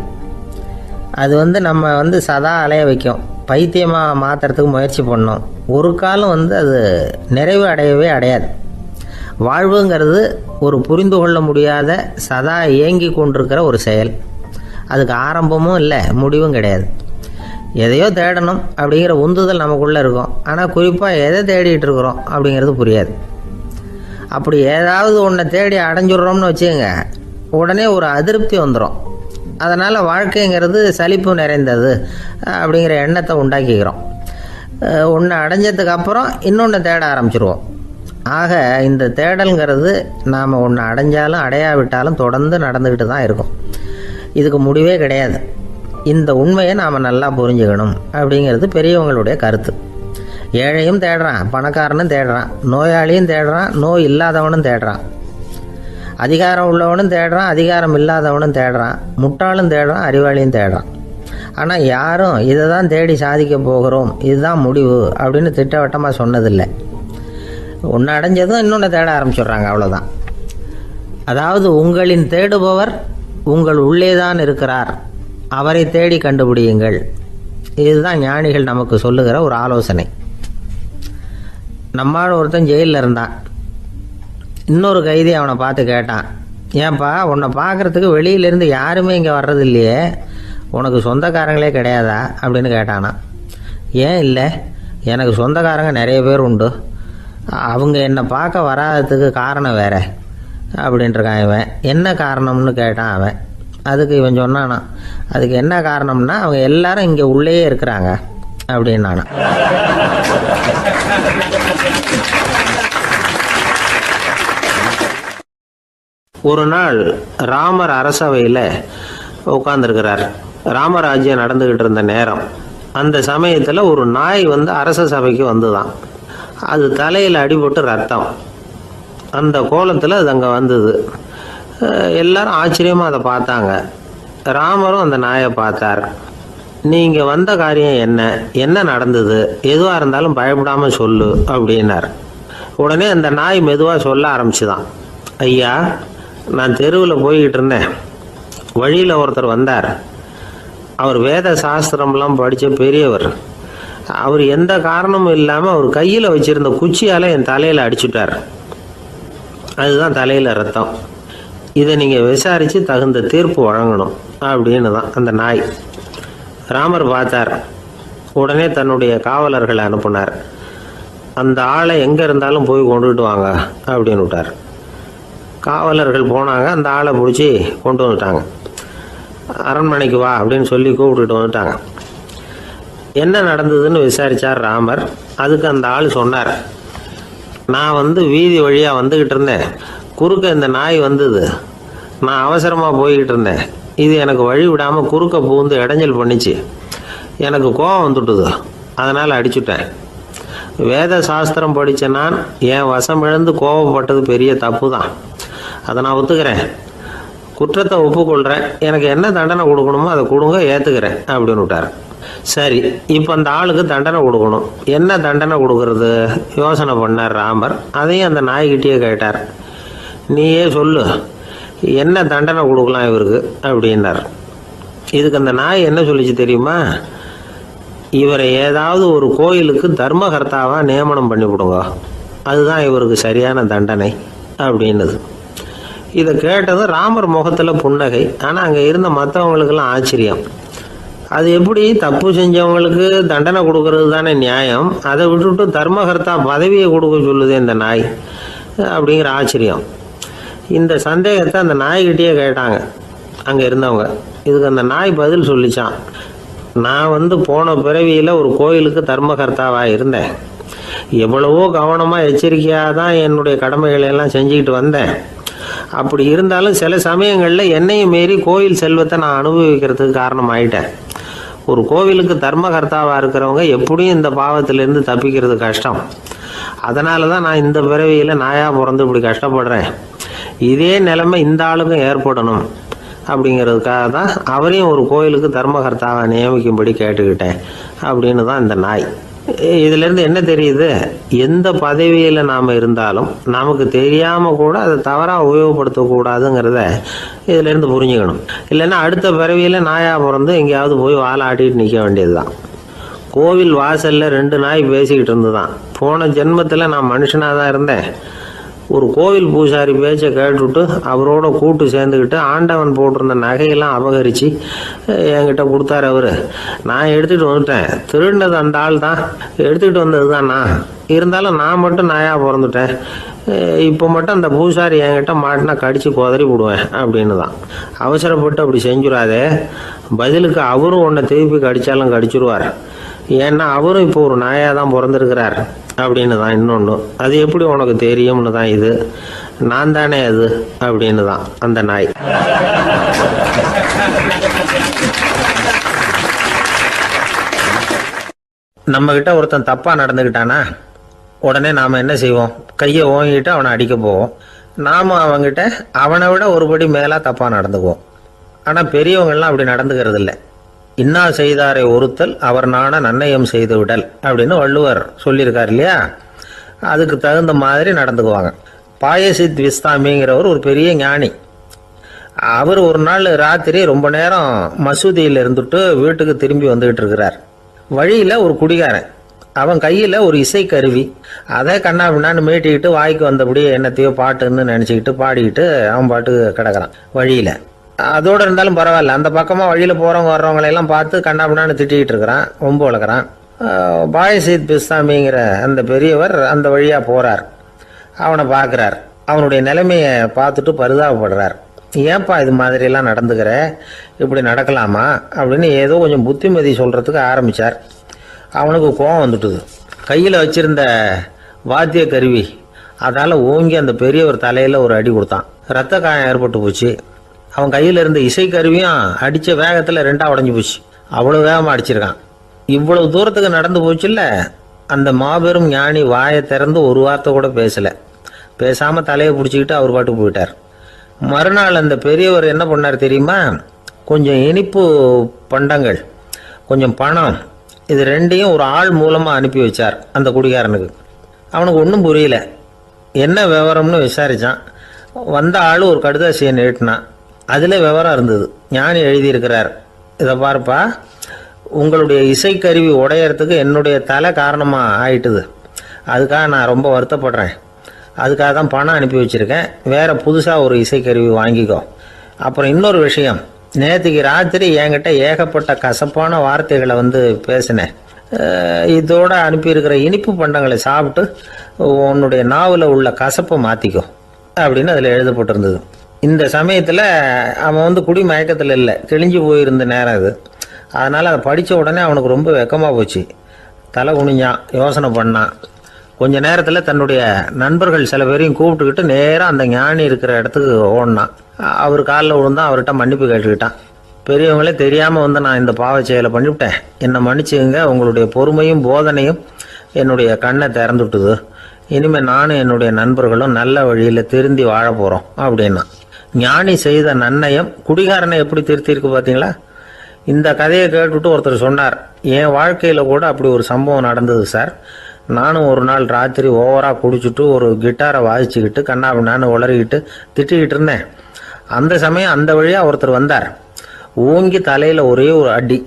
அது நம்ம சதா அலைய வைக்கும், பைத்தியமாக மாற்றுறதுக்கு முயற்சி பண்ணோம். ஒரு காலம் அது நிறைவு அடையவே அடையாது. வாழ்வுங்கிறது ஒரு புரிந்து கொள்ள முடியாத சதா இயங்கி கொண்டிருக்கிற ஒரு செயல். அதுக்கு ஆரம்பமும் இல்லை, முடிவும் கிடையாது. எதையோ தேடணும் அப்படிங்கிற உந்துதல் நமக்குள்ளே இருக்கும், ஆனால் குறிப்பாக எதை தேடிட்டு இருக்கிறோம் அப்படிங்கிறது புரியாது. அப்படி ஏதாவது ஒன்றை தேடி அடைஞ்சிடுறோம்னு வச்சுக்கோங்க, உடனே ஒரு அதிருப்தி வந்துடும். அதனால் வாழ்க்கைங்கிறது சலிப்பு நிறைந்தது அப்படிங்கிற எண்ணத்தை உண்டாக்கிக்கிறோம். ஒன்று அடைஞ்சதுக்கு அப்புறம் இன்னொன்று தேட ஆரம்பிச்சிருவோம். ஆக இந்த தேடல்ங்கிறது நாம் ஒன்று அடைஞ்சாலும் அடையாவிட்டாலும் தொடர்ந்து நடந்துக்கிட்டு தான் இருக்கும். இதுக்கு முடிவே கிடையாது. இந்த உண்மையை நாம் நல்லா புரிஞ்சுக்கணும் அப்படிங்கிறது பெரியவங்களுடைய கருத்து. ஏழையும் தேடுறான், பணக்காரனும் தேடுறான், நோயாளியும் தேடுறான், நோய் இல்லாதவனும் தேடுறான், அதிகாரம் உள்ளவனும் தேடுறான், அதிகாரம் இல்லாதவனும் தேடுறான், முட்டாளும் தேடுறான், அறிவாளியும் தேடுறான். ஆனால் யாரும் இதை தான் தேடி சாதிக்க போகிறோம், இதுதான் முடிவு அப்படின்னு திட்டவட்டமாக சொன்னதில்லை. ஒன்று அடைஞ்சதும் இன்னொன்று தேட ஆரம்பிச்சிடுறாங்க, அவ்வளோதான். அதாவது உங்களின் தேடுபவர் உங்கள் உள்ளே தான் இருக்கிறார், அவரை தேடி கண்டுபிடியுங்கள். இதுதான் ஞானிகள் நமக்கு சொல்லுகிற ஒரு ஆலோசனை. நம்மால் ஒருத்தன் ஜெயிலில் இருந்தான். இன்னொரு கைதி அவனை பார்த்து கேட்டான், ஏன்பா உன்னை பார்க்குறதுக்கு வெளியிலேருந்து யாருமே இங்கே வர்றது இல்லையே, உனக்கு சொந்தக்காரங்களே கிடையாதா அப்படின்னு கேட்டானா. ஏன் இல்லை, எனக்கு சொந்தக்காரங்க நிறைய பேர் உண்டு, அவங்க என்னை பார்க்க வராததுக்கு காரணம் வேற அப்படின்ட்டுருக்கான் இவன். என்ன காரணம்னு கேட்டான் அவன். அதுக்கு இவன் சொன்னானா, அதுக்கு என்ன காரணம்னா அவங்க எல்லாரும் இங்கே உள்ளேயே இருக்கிறாங்க அப்படின்னானா. ஒரு நாள் ராமர் அரசவையில் உட்கார்ந்துருக்கிறார். ராமராஜ்யம் நடந்துக்கிட்டு இருந்த நேரம். அந்த சமயத்தில் ஒரு நாய் அரச சபைக்கு வந்துதான். அது தலையில் அடிபட்டு ரத்தம். அந்த கோலத்தில் அது அங்கே வந்தது. எல்லாரும் ஆச்சரியமாக அதை பார்த்தாங்க. ராமரும் அந்த நாயை பார்த்தார். நீங்கள் வந்த காரியம் என்ன, என்ன நடந்தது, எதுவாக இருந்தாலும் பயப்படாமல் சொல்லு அப்படின்னார். உடனே அந்த நாய் மெதுவாக சொல்ல ஆரம்பிச்சுதான். ஐயா, நான் தெருவில் போய்கிட்டு இருந்தேன். வழியில் ஒருத்தர் வந்தார். அவர் வேத சாஸ்திரம்லாம் படித்த பெரியவர். அவர் எந்த காரணமும் இல்லாமல் அவர் கையில் வச்சுருந்த குச்சியால் என் தலையில் அடிச்சுட்டார். அதுதான் தலையில் ரத்தம். இதை நீங்கள் விசாரித்து தகுந்த தீர்ப்பு வழங்கணும் அப்படின்னு தான் அந்த நாய். ராமர் பார்த்தார். உடனே தன்னுடைய காவலர்களை அனுப்புனார். அந்த ஆளை எங்கே இருந்தாலும் போய் கொண்டுகிட்டு வாங்க அப்படின்னு விட்டார். காவலர்கள் போனாங்க. அந்த ஆளை பிடிச்சி கொண்டு வந்துட்டாங்க. அரண்மனைக்கு வா அப்படின்னு சொல்லி கூப்பிட்டுட்டு வந்துட்டாங்க. என்ன நடந்ததுன்னு விசாரித்தார் ராமர். அதுக்கு அந்த ஆள் சொன்னார், நான் வீதி வழியாக வந்துக்கிட்டு இருந்தேன். குறுக்க இந்த நாய் வந்தது. நான் அவசரமாக போய்கிட்டு இருந்தேன். இது எனக்கு வழி விடாமல் குறுக்க பூந்து இடைஞ்சல் பண்ணிச்சு. எனக்கு கோபம் வந்துட்டுது. அதனால் அடிச்சுட்டேன். வேத சாஸ்திரம் படித்த நான் என் வசம் இழந்து கோபப்பட்டது பெரிய தப்பு தான். அதை நான் ஒத்துக்கிறேன். குற்றத்தை ஒப்புக்கொள்கிறேன். எனக்கு என்ன தண்டனை கொடுக்கணுமோ அதை கொடுங்க, ஏற்றுக்கிறேன் அப்படின்னு விட்டார். சரி, இப்போ அந்த ஆளுக்கு தண்டனை கொடுக்கணும். என்ன தண்டனை கொடுக்கறது யோசனை பண்ணார் ராமர். அதையும் அந்த நாய்கிட்டே கேட்டார். நீயே சொல்லு, என்ன தண்டனை கொடுக்கலாம் இவருக்கு அப்படின்னார். இதுக்கு அந்த நாய் என்ன சொல்லிச்சு தெரியுமா? இவரை ஏதாவது ஒரு கோயிலுக்கு தர்மகர்த்தாவாக நியமனம் பண்ணி விடுங்க, அதுதான் இவருக்கு சரியான தண்டனை அப்படின்னுது. இதை கேட்டதும் ராமர் முகத்தில் புன்னகை. ஆனால் அங்கே இருந்த மற்றவங்களுக்கெல்லாம் ஆச்சரியம். அது எப்படி, தப்பு செஞ்சவங்களுக்கு தண்டனை கொடுக்கறது தானே நியாயம், அதை விட்டுவிட்டு தர்மகர்த்தா பதவியை கொடுக்க சொல்லுது இந்த நாய் அப்படிங்கிற ஆச்சரியம். இந்த சந்தேகத்தை அந்த நாய்கிட்டே கேட்டாங்க அங்கே இருந்தவங்க. இதுக்கு அந்த நாய் பதில் சொல்லிச்சான். நான் போன பிறவியில் ஒரு கோயிலுக்கு தர்மகர்த்தாவாக இருந்தேன். எவ்வளவோ கவனமாக எச்சரிக்கையாக தான் என்னுடைய கடமைகளை எல்லாம் செஞ்சுக்கிட்டு வந்தேன். அப்படி இருந்தாலும் சில சமயங்களில் என்னையும் மீறி கோயில் செல்வத்தை நான் அனுபவிக்கிறதுக்கு காரணம் ஆயிட்டேன். ஒரு கோவிலுக்கு தர்மகர்த்தாவாக இருக்கிறவங்க எப்படியும் இந்த பாவத்திலேருந்து தப்பிக்கிறது கஷ்டம். அதனால தான் நான் இந்த பிறவியில் நாயாக பிறந்து இப்படி கஷ்டப்படுறேன். இதே நிலைமை இந்த ஆளுக்கும் ஏற்படணும் அப்படிங்கிறதுக்காக தான் அவரையும் ஒரு கோயிலுக்கு தர்மகர்த்தாவை நியமிக்கும்படி கேட்டுக்கிட்டேன் அப்படின்னு தான் இந்த நாய். இதிலேருந்து என்ன தெரியுது? எந்த பதவியில் நாம் இருந்தாலும் நமக்கு தெரியாமல் கூட அதை தவறாக உபயோகப்படுத்தக்கூடாதுங்கிறத இதிலேருந்து புரிஞ்சுக்கணும். இல்லைன்னா அடுத்த பிறவியில் நாயாக பிறந்து எங்கேயாவது போய் வாழை ஆட்டிட்டு நிற்க வேண்டியது தான். கோவில் வாசலில் 2 நாய் பேசிக்கிட்டு இருந்துதான். போன ஜென்மத்தில் நான் மனுஷனாக தான் இருந்தேன். ஒரு கோவில் பூசாரி பேச்சை கேட்டுவிட்டு அவரோட கூட்டு சேர்ந்துக்கிட்டு ஆண்டவன் போட்டிருந்த நகையெல்லாம் அபகரித்து என்கிட்ட கொடுத்தாரு அவர். நான் எடுத்துகிட்டு வந்துட்டேன். திருடினது அந்த ஆள் தான், எடுத்துக்கிட்டு வந்தது தான் நான். இருந்தாலும் நான் மட்டும் நாயாக பிறந்துட்டேன். இப்போ மட்டும் அந்த பூசாரி என்கிட்ட மாட்டினா கடித்து குதறி விடுவேன் அப்படின்னு தான். அவசரப்பட்டு அப்படி செஞ்சுடாதே, பதிலுக்கு அவரும் உன்னை திருப்பி கடித்தாலும் கடிச்சிருவார். ஏன்னா அவரும் இப்போ ஒரு நாயாக தான் பிறந்திருக்கிறார் அப்படின்னு தான் இன்னொன்று. அது எப்படி உனக்கு தெரியும்னு தான் இது. நான் தானே அது அப்படின்னு தான் அந்த நாய். நம்மக்கிட்ட ஒருத்தன் தப்பாக நடந்துக்கிட்டானா உடனே நாம் என்ன செய்வோம்? கையை ஓங்கிட்டு அவனை அடிக்க போவோம். நாம் அவங்ககிட்ட அவனை விட ஒருபடி மேலாக தப்பாக நடந்துக்குவோம். ஆனால் பெரியவங்கள்லாம் அப்படி நடந்துக்கிறது இல்லை. இன்னா செய்தாரை ஒருத்தல் அவர் நாண நன்னயம் செய்து விடல் அப்படின்னு வள்ளுவர் சொல்லியிருக்கார் இல்லையா? அதுக்கு தகுந்த மாதிரி நடந்துக்குவாங்க. பாயசித் விஸ்தாமிங்கிறவர் ஒரு பெரிய ஞானி. அவர் ஒரு நாள் ராத்திரி ரொம்ப நேரம் மசூதியில் இருந்துட்டு வீட்டுக்கு திரும்பி வந்துகிட்டு இருக்கிறார். வழியில் ஒரு குடிகாரன், அவன் கையில் ஒரு இசைக்கருவி, அதை கண்ணா பின்னான்னு மீட்டிக்கிட்டு வாய்க்கு வந்தபடி என்னத்தையோ பாட்டுன்னு நினச்சிக்கிட்டு பாடிக்கிட்டு அவன் பாட்டுக்கு கிடக்கிறான் வழியில். அதோடு இருந்தாலும் பரவாயில்ல, அந்த பக்கமாக வழியில் போகிறவங்க வர்றவங்களையெல்லாம் பார்த்து கண்ணா பின்னான்னு திட்டிக்கிட்டு இருக்கிறான், ரொம்ப வளர்க்குறான். பாயசீத் பிஸ்தாமிங்கிற அந்த பெரியவர் அந்த வழியாக போகிறார். அவனை பார்க்குறார். அவனுடைய நிலைமையை பார்த்துட்டு பரிதாபப்படுறார். ஏன்பா இது மாதிரிலாம் நடந்துக்கிற, இப்படி நடக்கலாமா அப்படின்னு ஏதோ கொஞ்சம் புத்திமதி சொல்கிறதுக்கு ஆரம்பித்தார். அவனுக்கு கோபம் வந்துட்டுது. கையில் வச்சிருந்த வாத்திய கருவி அதால் ஓங்கி அந்த பெரியவர் தலையில் ஒரு அடி கொடுத்தான். ரத்த காயம் ஏற்பட்டு போச்சு. அவன் கையில் இருந்த இசைக்கருவியும் அடித்த வேகத்தில் ரெண்டாக உடஞ்சி போச்சு. அவ்வளோ வேகமாக அடிச்சிருக்கான். இவ்வளவு தூரத்துக்கு நடந்து போச்சுல்ல, அந்த மாபெரும் ஞானி வாயை திறந்து ஒரு வார்த்தை கூட பேசலை. பேசாமல் தலையை பிடிச்சிக்கிட்டு அவர் பாட்டுக்கு போயிட்டார். மறுநாள் அந்த பெரியவர் என்ன பண்ணார் தெரியுமா? கொஞ்சம் இனிப்பு பண்டங்கள், கொஞ்சம் பணம், இது ரெண்டையும் ஒரு ஆள் மூலமாக அனுப்பி வச்சார் அந்த குடிகாரனுக்கு. அவனுக்கு ஒன்றும் புரியல. என்ன விவரம்னு விசாரித்தான். வந்த ஆள் ஒரு கடுதாசியை நீட்டினான். அதில் விவரம் இருந்தது. ஞானி எழுதியிருக்கிறார், இதை பார்ப்பா, உங்களுடைய இசைக்கருவி உடையறதுக்கு என்னுடைய தலை காரணமாக ஆயிட்டுது. அதுக்காக நான் ரொம்ப வருத்தப்படுறேன். அதுக்காக தான் பணம் அனுப்பி வச்சுருக்கேன். வேறு புதுசாக ஒரு இசைக்கருவி வாங்கிக்கோ. அப்புறம் இன்னொரு விஷயம், நேற்றுக்கு ராத்திரி என்கிட்ட ஏகப்பட்ட கசப்பான வார்த்தைகளை பேசினேன். இதோடு அனுப்பியிருக்கிற இனிப்பு பண்டங்களை சாப்பிட்டு உன்னுடைய நாவில் உள்ள கசப்பை மாற்றிக்கோ அப்படின்னு அதில் எழுதப்பட்டிருந்தது. இந்த சமயத்தில் அவன் குடி மயக்கத்தில் இல்லை, தெளிஞ்சு போயிருந்த நேரம் அது. அதனால் அதை படித்த உடனே அவனுக்கு ரொம்ப வெக்கமாக போச்சு. தலை குனிஞ்சான், யோசனை பண்ணான். கொஞ்ச நேரத்தில் தன்னுடைய நண்பர்கள் சில பேரையும் கூப்பிட்டுக்கிட்டு நேராக அந்த ஞானி இருக்கிற இடத்துக்கு ஓடினான். அவர் காலில் விழுந்தான். அவர்கிட்ட மன்னிப்பு கேட்டுக்கிட்டான். பெரியவங்களே தெரியாமல் நான் இந்த பாவ செயலை பண்ணிவிட்டேன், என்னை மன்னிச்சுங்க. உங்களுடைய பொறுமையும் போதனையும் என்னுடைய கண்ணை திறந்துட்டுது. இனிமேல் நானும் என்னுடைய நண்பர்களும் நல்ல வழியில் திருந்தி வாழ போகிறோம் அப்படின்னா. ஞானி செய்த நன்னயம் குடிகாரனை எப்படி திருத்திருக்கு பார்த்தீங்களா? இந்த கதையை கேட்டுவிட்டு ஒருத்தர் சொன்னார், என் வாழ்க்கையில் கூட அப்படி ஒரு சம்பவம் நடந்தது சார். நானும் ஒரு நாள் ராத்திரி ஓவராக குடிச்சிட்டு ஒரு கிட்டாரை வாசிச்சுக்கிட்டு கண்ணாபின்னான்னு உளறிக்கிட்டு திட்டிக்கிட்டு இருந்தேன். அந்த சமயம் அந்த வழியாக ஒருத்தர் வந்தார். ஓங்கி தலையில் ஒரே ஒரு அடி,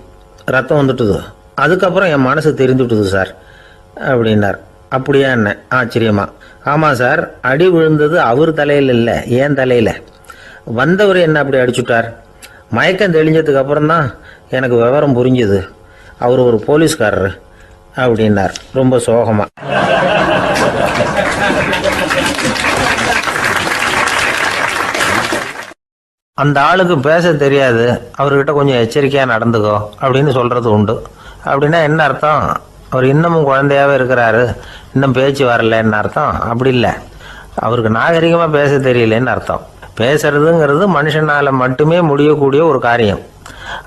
ரத்தம் வந்துட்டுது. அதுக்கப்புறம் என் மனசு தெரிஞ்சுட்டுது சார் அப்படின்னார். அப்படியா என்ன ஆச்சரியமா? ஆமாம் சார், அடி விழுந்தது அவர் தலையில் இல்லை, என் தலையில். வந்தவர் என்ன அப்படி அடிச்சுட்டார். மயக்கம் தெளிஞ்சதுக்கு அப்புறம்தான் எனக்கு விவரம் புரிஞ்சுது. அவர் ஒரு போலீஸ்காரர் அப்படின்னார் ரொம்ப சோகமா. அந்த ஆளுக்கு பேச தெரியாது, அவர்கிட்ட கொஞ்சம் எச்சரிக்கையாக நடந்துக்கோ அப்படின்னு சொல்கிறது உண்டு. அப்படின்னா என்ன அர்த்தம்? அவர் இன்னமும் குழந்தையாகவே இருக்கிறாரு, இன்னும் பேச்சு வரலன்னு அர்த்தம்? அப்படி இல்லை, அவருக்கு நாகரிகமாக பேச தெரியலன்னு அர்த்தம். பேசுறதுங்கிறது மனுஷனால் மட்டுமே முடியக்கூடிய ஒரு காரியம்.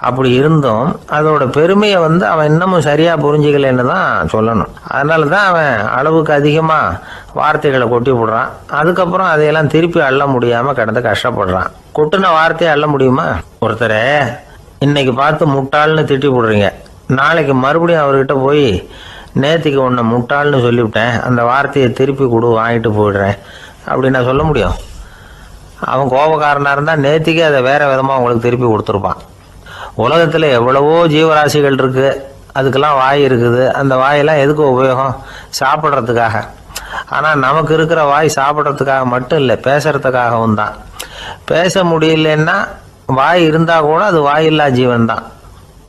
அப்படி இருந்தும் அதோட பெருமையை அவன் இன்னமும் சரியாக புரிஞ்சிக்கலன்னு தான் சொல்லணும். அதனால தான் அவன் அளவுக்கு அதிகமாக வார்த்தைகளை கொட்டி விடுறான். அதுக்கப்புறம் அதையெல்லாம் திருப்பி அள்ள முடியாமல் கிடந்து கஷ்டப்படுறான். கொட்டின வார்த்தையை அள்ள முடியுமா? ஒருத்தரை இன்னைக்கு பார்த்து முட்டாள்னு திட்டி விடுறீங்க, நாளைக்கு மறுபடியும் அவர்கிட்ட போய் நேற்றுக்கு ஒன்று முட்டாள்னு சொல்லிவிட்டேன், அந்த வார்த்தையை திருப்பி கொடு, வாங்கிட்டு போயிடுறேன் அப்படின்னு நான் சொல்ல முடியும்? அவன் கோபக்காரனாக இருந்தால் நேற்றுக்கே அதை வேறு விதமாக உங்களுக்கு திருப்பி கொடுத்துருப்பான். உலகத்தில் எவ்வளவோ ஜீவராசிகள் இருக்குது, அதுக்கெல்லாம் வாய் இருக்குது. அந்த வாயெல்லாம் எதுக்கு உபயோகம்? சாப்பிட்றதுக்காக. ஆனால் நமக்கு இருக்கிற வாய் சாப்பிட்றதுக்காக மட்டும் இல்லை, பேசுறதுக்காகவும் தான். பேச முடியலன்னா வாய் இருந்தால் கூட அது வாயில்லா ஜீவன் தான்.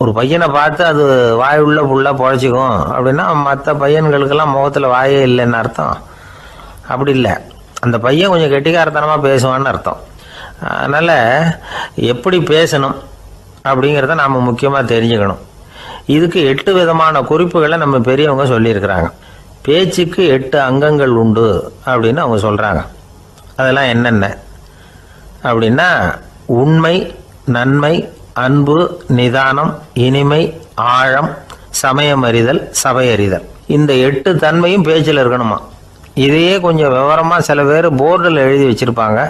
ஒரு பையனை பார்த்து அது வாய் உள்ள புள்ள பொழைச்சிக்கும் அப்படின்னா மற்ற பையன்களுக்கெல்லாம் முகத்தில் வாயே இல்லைன்னு அர்த்தம்? அப்படி இல்லை, அந்த பையன் கொஞ்சம் கெட்டிக்காரத்தனமாக பேசுவான்னு அர்த்தம். அதனால் எப்படி பேசணும் அப்படிங்கிறத நாம் முக்கியமாக தெரிஞ்சுக்கணும். இதுக்கு 8 விதமான குறிப்புகளை நம்ம பெரியவங்க சொல்லியிருக்கிறாங்க. பேச்சுக்கு 8 அங்கங்கள் உண்டு அப்படின்னு அவங்க சொல்கிறாங்க. அதெல்லாம் என்னென்ன அப்படின்னா, உண்மை, நன்மை, அன்பு, நிதானம், இனிமை, ஆழம், சமயமறிதல், சபையறிதல். இந்த 8 தன்மையும் பேச்சில் இருக்கணுமா. இதையே கொஞ்சம் விவரமாக சில பேர் போர்டில் எழுதி வச்சுருப்பாங்க.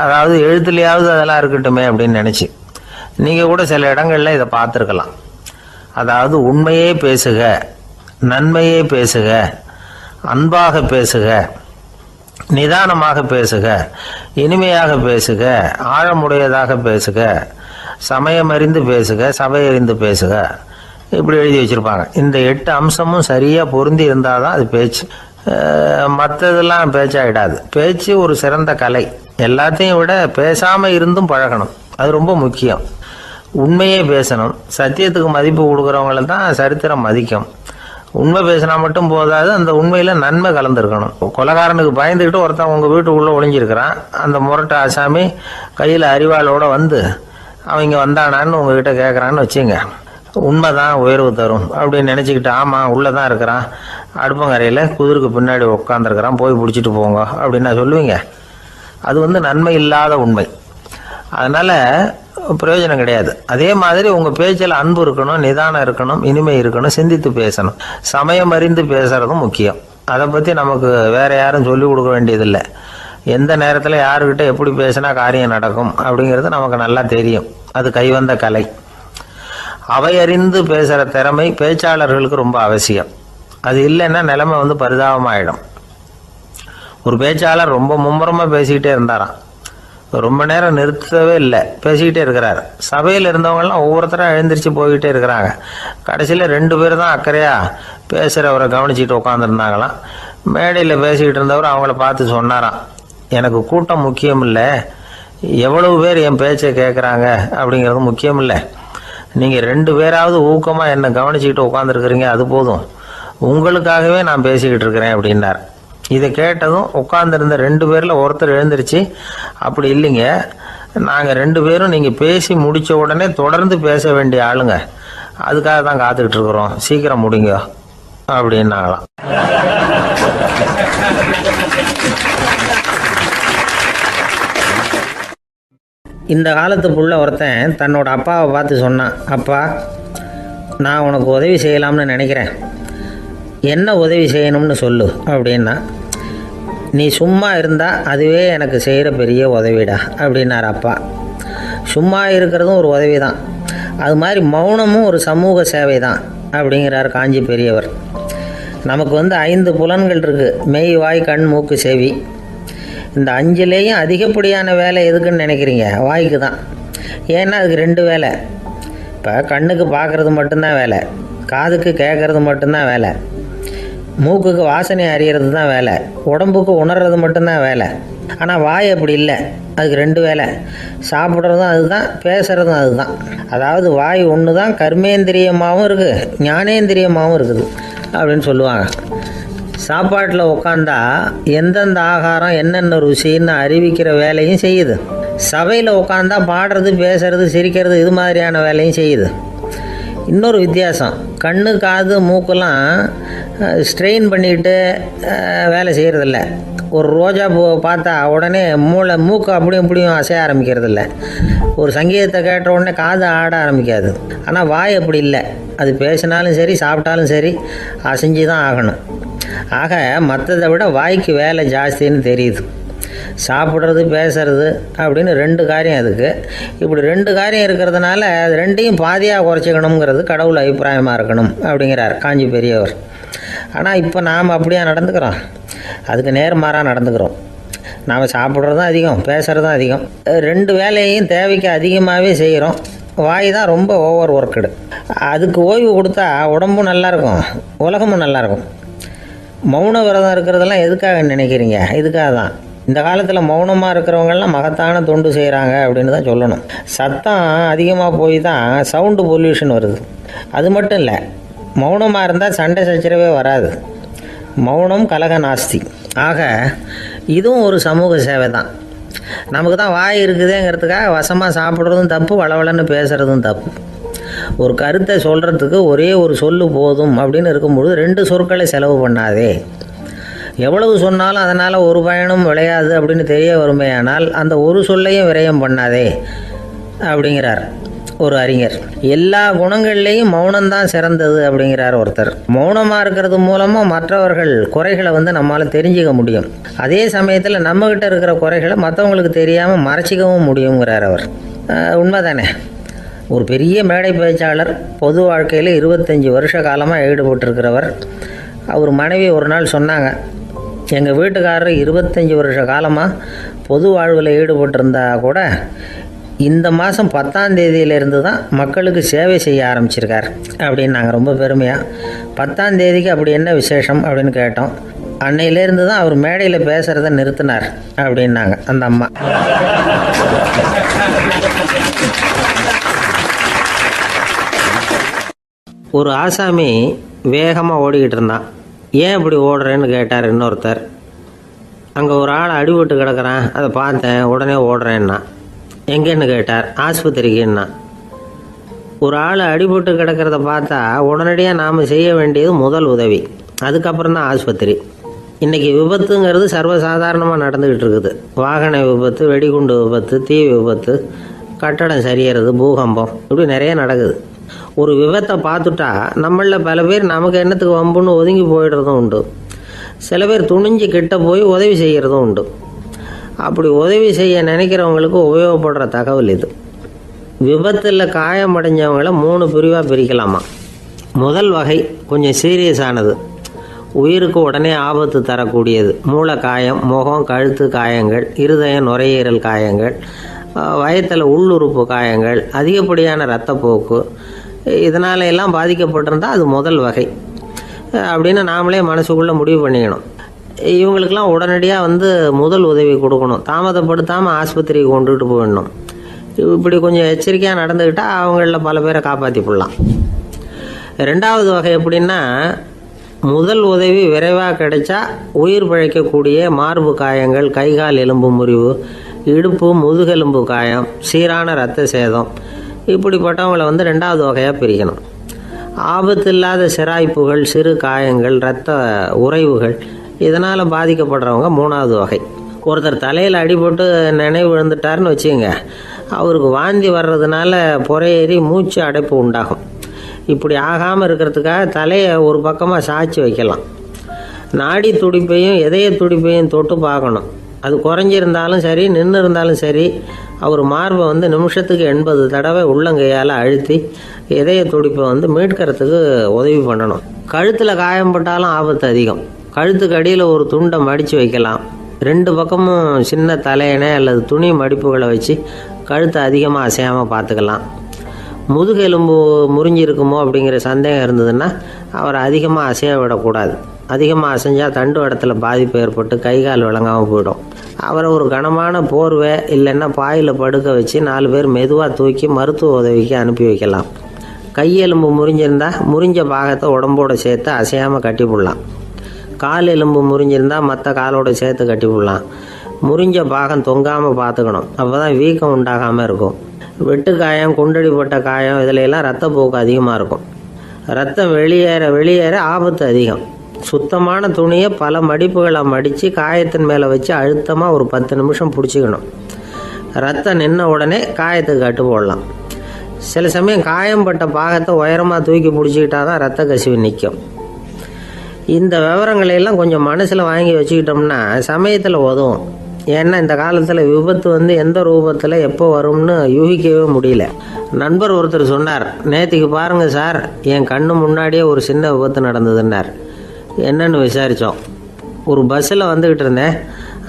அதாவது எழுத்துலையாவது அதெல்லாம் இருக்கட்டுமே அப்படின்னு நினச்சி நீங்கள் கூட சில இடங்களில் இதை பார்த்துருக்கலாம். அதாவது உண்மையே பேசுக, நன்மையே பேசுக, அன்பாக பேசுக, நிதானமாக பேசுக, இனிமையாக பேசுக, ஆழமுடையதாக பேசுக, சமயமறிந்து பேசுக, சபையறிந்து பேசுக, இப்படி எழுதி வச்சுருப்பாங்க. இந்த 8 அம்சமும் சரியாக பொருந்தி இருந்தால் தான் அது பேச்சு. மற்றதெல்லாம் பேச்சாகிடாது. பேச்சு ஒரு சிறந்த கலை. எல்லாத்தையும் விட பேசாமல் இருந்தும் பழகணும், அது ரொம்ப முக்கியம். உண்மையே பேசணும். சத்தியத்துக்கு மதிப்பு கொடுக்குறவங்கள தான் சரித்திரம் மதிக்கும். உண்மை பேசினா மட்டும் போதாது, அந்த உண்மையில் நன்மை கலந்துருக்கணும். கொலைகாரனுக்கு பயந்துக்கிட்டு ஒருத்தன் உங்கள் வீட்டுக்குள்ளே ஒளிஞ்சிருக்கிறான். அந்த முரட்டு ஆசாமி கையில் அறிவாளோடு வந்து அவங்க வந்தானான்னு உங்ககிட்ட கேட்குறான்னு வச்சுங்க. உண்மைதான் உயர்வு தரும் அப்படின்னு நினச்சிக்கிட்டு, ஆமாம் உள்ளே தான் இருக்கிறான், அடுப்பங்கரையில் குதிருக்கு பின்னாடி உட்காந்துருக்கிறான், போய் பிடிச்சிட்டு போங்க அப்படின்னு நான் சொல்லுவீங்க. அது நன்மை இல்லாத உண்மை. அதனால் பிரயோஜனம் கிடையாது. அதே மாதிரி உங்கள் பேச்சில் அன்பு இருக்கணும், நிதானம் இருக்கணும், இனிமை இருக்கணும், சிந்தித்து பேசணும், சமயம் அறிந்து பேசுகிறதும் முக்கியம். அதை பற்றி நமக்கு வேறு யாரும் சொல்லிக் கொடுக்க வேண்டியதில்லை. எந்த நேரத்தில் யாருக்கிட்ட எப்படி பேசினா காரியம் நடக்கும் அப்படிங்கிறது நமக்கு நல்லா தெரியும். அது கைவந்த கலை. அவையறிந்து பேசுகிற திறமை பேச்சாளர்களுக்கு ரொம்ப அவசியம். அது இல்லைன்னா நிலைமை பரிதாபமாயிடும். ஒரு பேச்சாளர் ரொம்ப மும்முரமாக பேசிக்கிட்டே இருந்தாராம். ரொம்ப நேரம் நிறுத்தவே இல்லை, பேசிக்கிட்டே இருக்கிறார். சபையில் இருந்தவங்கலாம் ஒவ்வொருத்தரும் எழுந்திரிச்சு போய்கிட்டே இருக்கிறாங்க. கடைசியில் 2 பேர் தான் அக்கறையாக பேசுகிறவரை கவனிச்சிட்டு உட்காந்துருந்தாங்களாம். மேடையில் பேசிக்கிட்டு இருந்தவர் அவங்கள பார்த்து சொன்னாராம், எனக்கு கூட்டம் முக்கியம் இல்லை, எவ்வளவு பேர் என் பேச்சை கேட்குறாங்க அப்படிங்கிறது முக்கியம் இல்லை. நீங்கள் 2 பேராவது ஊக்கமாக என்னை கவனிச்சிக்கிட்டு உட்காந்துருக்குறீங்க, அது போதும். உங்களுக்காகவே நான் பேசிக்கிட்டு இருக்கிறேன் அப்படின்னார். இதை கேட்டதும் உட்காந்துருந்த 2 பேரில் ஒருத்தர் எழுந்திருச்சு, அப்படி இல்லைங்க, நாங்கள் 2 பேரும் நீங்கள் பேசி முடித்த உடனே தொடர்ந்து பேச வேண்டிய ஆளுங்க, அதுக்காக தான் காத்துக்கிட்டு இருக்கிறோம், சீக்கிரம் முடிங்க அப்படின்னாங்களாம். இந்த காலத்து புள்ள ஒருத்தன் தன்னோட அப்பாவை பார்த்து சொன்னான், அப்பா நான் உனக்கு உதவி செய்யலாம்னு நினைக்கிறேன், என்ன உதவி செய்யணும்னு சொல்லு அப்படின்னா. நீ சும்மா இருந்தால் அதுவே எனக்கு செய்கிற பெரிய உதவிடா அப்படின்னார் அப்பா. சும்மா இருக்கிறதும் ஒரு உதவி தான், அது மாதிரி மௌனமும் ஒரு சமூக சேவை தான் அப்படிங்கிறார் காஞ்சி பெரியவர். நமக்கு 5 புலன்கள் இருக்குது, மெய், வாய், கண், மூக்கு, செவி. இந்த 5லேயும் அதிகப்படியான வேலை எதுக்குன்னு நினைக்கிறீங்க? வாய்க்கு தான். ஏன்னா அதுக்கு 2 வேலை. இப்போ கண்ணுக்கு பார்க்குறது மட்டும்தான் வேலை, காதுக்கு கேட்குறது மட்டும்தான் வேலை, மூக்குக்கு வாசனை அறியறது தான் வேலை, உடம்புக்கு உணர்றது மட்டும்தான் வேலை. ஆனால் வாய் அப்படி இல்லை, அதுக்கு 2 வேலை. சாப்பிட்றதும் அதுதான், பேசுகிறதும் அதுதான். அதாவது வாய் ஒன்று தான் கர்மேந்திரியமாகவும் இருக்குது, ஞானேந்திரியமாகவும் இருக்குது அப்படின்னு சொல்லுவாங்க. சாப்பாட்டில் உட்காந்தா எந்தெந்த ஆகாரம் என்னென்ன ருசின்னு அறிவிக்கிற வேலையும் செய்யுது. சபையில் உட்காந்தா பாடுறது, பேசுறது, சிரிக்கிறது, இது மாதிரியான வேலையும் செய்யுது. இன்னொரு வித்தியாசம், கண்ணு, காது, மூக்கெல்லாம் ஸ்ட்ரெயின் பண்ணிக்கிட்டு வேலை செய்கிறதில்ல. ஒரு ரோஜா பூ பார்த்தா உடனே மூக்கு அப்படியும் இப்படியும் அசைய ஆரம்பிக்கிறதில்ல. ஒரு சங்கீதத்தை கேட்ட உடனே காது ஆட ஆரம்பிக்காது. ஆனால் வாய் அப்படி இல்லை, அது பேசினாலும் சரி சாப்பிட்டாலும் சரி அசைஞ்சு தான் ஆகணும். ஆக மற்றதை விட வாய்க்கு வேலை ஜாஸ்தின்னு தெரியுது. சாப்பிட்றது, பேசுறது அப்படின்னு 2 காரியம் அதுக்கு. இப்படி 2 காரியம் இருக்கிறதுனால அது 2ஐயும் பாதியாக குறைச்சிக்கணுங்கிறது கடவுள் அபிப்பிராயமாக இருக்கணும் அப்படிங்கிறார் காஞ்சி பெரியவர். ஆனால் இப்போ நாம் அப்படியா நடந்துக்கிறோம்? அதுக்கு நேர்மாறாக நடந்துக்கிறோம். நாம் சாப்பிட்றதும் அதிகம், பேசுகிறதும் அதிகம். 2 வேலையையும் தேவைக்கு அதிகமாகவே செய்கிறோம். வாய் தான் ரொம்ப ஓவர் ஒர்க்குடு. அதுக்கு ஓய்வு கொடுத்தா உடம்பும் நல்லாயிருக்கும், உலகமும் நல்லாயிருக்கும். மௌன விரதம் இருக்கிறதெல்லாம் எதுக்காக நினைக்கிறீங்க? இதுக்காக தான். இந்த காலத்தில் மௌனமாக இருக்கிறவங்கெல்லாம் மகத்தான தொண்டு செய்கிறாங்க அப்படின்னு தான் சொல்லணும். சத்தம் அதிகமாக போய் தான் சவுண்டு பொல்யூஷன் வருது. அது மட்டும் இல்லை, மௌனமாக இருந்தால் சண்டை சச்சரவே வராது. மௌனம் கலக நாஸ்தி. ஆக இதுவும் ஒரு சமூக சேவை தான். நமக்கு தான் வாய் இருக்குதுங்கிறதுக்காக வசமாக சாப்பிட்றதும் தப்பு, வளவளன்னு பேசுகிறதும் தப்பு. ஒரு கருத்தை சொல்கிறதுக்கு ஒரே ஒரு சொல்லு போதும் அப்படின்னு இருக்கும்பொழுது 2 சொற்களை செலவு பண்ணாதே. எவ்வளவு சொன்னாலும் அதனால் ஒரு பயனும் விளையாது அப்படின்னு தெரிய வருமேயானால் அந்த ஒரு சொல்லையும் விரயம் பண்ணாதே அப்படிங்கிறார் ஒரு அறிஞர். எல்லா குணங்கள்லேயும் மௌனம்தான் சிறந்தது அப்படிங்கிறார் ஒருத்தர். மௌனமாக இருக்கிறது மூலமாக மற்றவர்கள் குறைகளை நம்மளால் தெரிஞ்சிக்க முடியும். அதே சமயத்தில் நம்மக்கிட்ட இருக்கிற குறைகளை மற்றவங்களுக்கு தெரியாமல் மறைச்சிக்கவும் முடியுங்கிறார் அவர். உண்மைதானே? ஒரு பெரிய மேடை பேச்சாளர், பொது வாழ்க்கையில் 25 வருஷ காலமாக ஈடுபட்டிருக்கிறவர். அவர் மனைவி ஒரு நாள் சொன்னாங்க, எங்கள் வீட்டுக்காரர் 25 வருஷ காலமாக பொது வாழ்வில் ஈடுபட்டிருந்தா கூட இந்த மாதம் 10ஆம் தேதியிலேருந்து தான் மக்களுக்கு சேவை செய்ய ஆரம்பிச்சிருக்கார் அப்படின்னு நாங்கள் ரொம்ப பெருமையாக. 10ஆம் தேதிக்கு அப்படி என்ன விசேஷம் அப்படின்னு கேட்டோம். அன்னையிலேருந்து தான் அவர் மேடையில் பேசுகிறத நிறுத்தினார் அப்படின்னாங்க அந்த அம்மா. ஒரு ஆசாமி வேகமாக ஓடிக்கிட்டு இருந்தான். ஏன் இப்படி ஓடுறேன்னு கேட்டார் இன்னொருத்தர். அங்கே ஒரு ஆள் அடிபட்டு கிடக்கிறான், அதை பார்த்தேன், உடனே ஓடுறேன்னா. எங்கேன்னு கேட்டார். ஆஸ்பத்திரிக்குன்னா. ஒரு ஆள் அடிபட்டு கிடக்கிறத பார்த்தா உடனடியாக நாம் செய்ய வேண்டியது முதல் உதவி, அதுக்கப்புறம் தான் ஆஸ்பத்திரி. இன்றைக்கி விபத்துங்கிறது சர்வசாதாரணமாக நடந்துக்கிட்டு இருக்குது. வாகன விபத்து, வெடிகுண்டு விபத்து, தீ விபத்து, கட்டடம் சரியறது, பூகம்பம், இப்படி நிறைய நடக்குது. ஒரு விபத்தை பார்த்துட்டா நம்மளில் பல பேர் நமக்கு என்னத்துக்கு வம்புன்னு ஒதுங்கி போயிடுறதும் உண்டு. சில பேர் துணிஞ்சு கிட்ட போய் உதவி செய்கிறதும் உண்டு. அப்படி உதவி செய்ய நினைக்கிறவங்களுக்கு உபயோகப்படுற தகவல் இது. விபத்தில் காயமடைஞ்சவங்களை 3 பிரிவாக பிரிக்கலாமா. முதல் வகை கொஞ்சம் சீரியஸானது, உயிருக்கு உடனே ஆபத்து தரக்கூடியது. மூளை காயம், முகம், கழுத்து காயங்கள், இருதயம், நுரையீரல் காயங்கள், வயத்தில் உள்ளுறுப்பு காயங்கள், அதிகப்படியான இரத்தப்போக்கு, இதனால எல்லாம் பாதிக்கப்பட்டிருந்தால் அது முதல் வகை அப்படின்னு நாமளே மனசுக்குள்ளே முடிவு பண்ணிக்கணும். இவங்களுக்கெல்லாம் உடனடியாக முதல் உதவி கொடுக்கணும். தாமதப்படுத்தாமல் ஆஸ்பத்திரிக்கு கொண்டுகிட்டு போயிடணும். இப்படி கொஞ்சம் எச்சரிக்கையாக நடந்துக்கிட்டால் அவங்களில் பல பேரை காப்பாற்றி போடலாம். 2வது வகை எப்படின்னா, முதல் உதவி விரைவாக கிடைச்சா உயிர் பிழைக்கக்கூடிய மார்பு காயங்கள், கைகால் எலும்பு முறிவு, இடுப்பு முதுகெலும்பு காயம், சீரான இரத்த சேதம், இப்படிப்பட்டவங்களை 2வது வகையாக பிரிக்கணும். ஆபத்து இல்லாத சிராய்ப்புகள், சிறு காயங்கள், இரத்த உறைவுகள், இதனால் பாதிக்கப்படுறவங்க 3வது வகை. ஒருத்தர் தலையில் அடிபட்டு நினைவு விழுந்துட்டார்னு வச்சுங்க, அவருக்கு வாந்தி வர்றதுனால புறையேறி மூச்சு அடைப்பு உண்டாகும். இப்படி ஆகாமல் இருக்கிறதுக்காக தலையை ஒரு பக்கமாக சாய்ச்சி வைக்கலாம். நாடி துடிப்பையும் இதய துடிப்பையும் தொட்டு பார்க்கணும். அது குறைஞ்சிருந்தாலும் சரி, நின்று இருந்தாலும் சரி, அவர் மார்பை நிமிஷத்துக்கு 80 தடவை உள்ளங்கையால் அழுத்தி இதய துடிப்பை மீட்கிறதுக்கு உதவி பண்ணணும். கழுத்தில் காயம்பட்டாலும் ஆபத்து அதிகம். கழுத்துக்கு அடியில் ஒரு துண்டை மடித்து வைக்கலாம். 2 பக்கமும் சின்ன தலையணை அல்லது துணி மடிப்புகளை வச்சு கழுத்தை அதிகமாக அசையாமல் பார்த்துக்கலாம். முதுகெலும்பு முறிஞ்சிருக்குமோ அப்படிங்கிற சந்தேகம் இருந்ததுன்னா அவரை அதிகமாக அசைய விடக்கூடாது. அதிகமாக அசைஞ்சால் தண்டு இடத்துல பாதிப்பு ஏற்பட்டு கை கால் விளங்காமல் போயிடும். அவரை ஒரு கனமான போர்வை இல்லைன்னா பாயில் படுக்க வச்சு 4 பேர் மெதுவாக தூக்கி மருத்துவ உதவிக்கு அனுப்பி வைக்கலாம். கையெலும்பு முறிஞ்சிருந்தால் முறிஞ்ச பாகத்தை உடம்போடு சேர்த்து அசையாமல் கட்டி போடலாம். கால் எலும்பு முறிஞ்சிருந்தால் மற்ற காலோடு சேர்த்து கட்டி போடலாம். முறிஞ்ச பாகம் தொங்காமல் பார்த்துக்கணும், அப்போ தான் வீக்கம் உண்டாகாமல் இருக்கும். வெட்டு காயம், குண்டடிப்பட்ட காயம், இதிலெல்லாம் இரத்தப்போக்கு அதிகமாக இருக்கும். ரத்தம் வெளியேற ஆபத்து அதிகம். சுத்தமான துணியை பல மடிப்புகளை மடித்து காயத்தின் மேலே வச்சு அழுத்தமாக ஒரு 10 நிமிஷம் பிடிச்சிக்கணும். ரத்தம் நின்ன உடனே காயத்துக்கு கட்டு போடலாம். சில சமயம் காயம்பட்ட பாகத்தை உயரமாக தூக்கி பிடிச்சிக்கிட்டா தான் ரத்த கசிவு நிற்கும். இந்த விவரங்களையெல்லாம் கொஞ்சம் மனசில் வாங்கி வச்சுக்கிட்டோம்னா சமயத்தில் உதவும். ஏன்னா இந்த காலத்தில் விபத்து எந்த ரூபத்தில் எப்போ வரும்னு யூகிக்கவே முடியல. நண்பர் ஒருத்தர் சொன்னார், நேற்றுக்கு பாருங்கள் சார், என் கண்ணு முன்னாடியே ஒரு சின்ன விபத்து நடந்ததுன்னார். என்னன்னு விசாரித்தோம். ஒரு பஸ்ஸில் வந்துக்கிட்டு இருந்தேன்.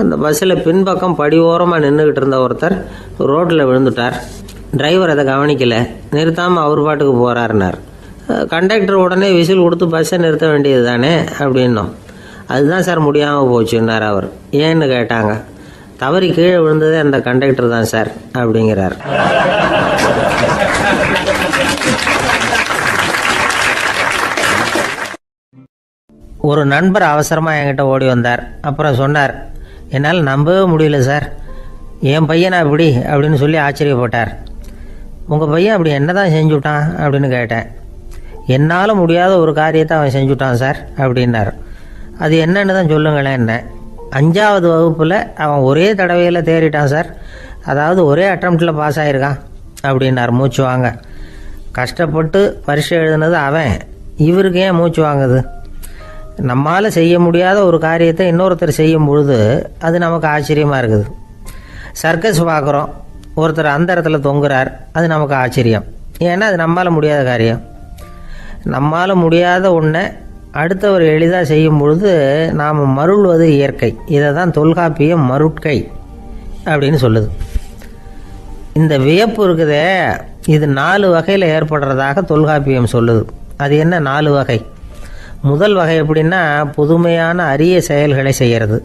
அந்த பஸ்ஸில் பின்பக்கம் படி ஓரமாக நின்றுக்கிட்டு இருந்த ஒருத்தர் ரோட்டில் விழுந்துட்டார். டிரைவர் அதை கவனிக்கலை, நிறுத்தாமல் அவர் பாட்டுக்கு போகிறாருனார். கண்டக்டர் உடனே விசில் கொடுத்து பஸ்ஸை நிறுத்த வேண்டியது தானே அப்படின்னோம். அதுதான் சார் முடியாமல் போச்சுன்னார் அவர். ஏன்னு கேட்டாங்க. தவறி கீழே விழுந்ததே அந்த கண்டக்டர் தான் சார் அப்படிங்கிறார். ஒரு நண்பர் அவசரமாக என்கிட்ட ஓடி வந்தார். அப்புறம் சொன்னார், என்னால் நம்பவே முடியல சார், என் பையனா இப்படி அப்படின்னு சொல்லி ஆச்சரியப்பட்டார். உங்கள் பையன் அப்படி என்ன தான் செஞ்சுட்டான் அப்படின்னு கேட்டேன். என்னால் முடியாத ஒரு காரியத்தை அவன் செஞ்சுட்டான் சார் அப்படின்னார். அது என்னன்னு தான் சொல்லுங்களேன். என்ன 5வது வகுப்பில் அவன் ஒரே தடவையில் தேறிட்டான் சார். அதாவது ஒரே அட்டம்ப்டில் பாஸ் ஆகிருக்கான் அப்படின்னார் மூச்சு வாங்க. கஷ்டப்பட்டு பரீட்சை எழுதுனது அவன், இவருக்கு ஏன் மூச்சு வாங்குது? நம்மால் செய்ய முடியாத ஒரு காரியத்தை இன்னொருத்தர் செய்யும் பொழுது அது நமக்கு ஆச்சரியமாக இருக்குது. சர்க்கஸ் பார்க்குறோம், ஒருத்தர் அந்த இடத்துல தொங்குறார், அது நமக்கு ஆச்சரியம். ஏன்னா அது நம்மால் முடியாத காரியம். நம்மால் முடியாத ஒன்றை அடுத்தவர் எளிதாக செய்யும் பொழுது நாம் மருள்வது இயற்கை. இதை தான் தொல்காப்பியம் மருட்கை அப்படின்னு சொல்லுது. இந்த வியப்பு இருக்குதே, இது 4 வகையில் ஏற்படுறதாக தொல்காப்பியம் சொல்லுது. அது என்ன 4 வகை? முதல் வகை எப்படின்னா புதுமையான அரிய செயல்களை செய்கிறது.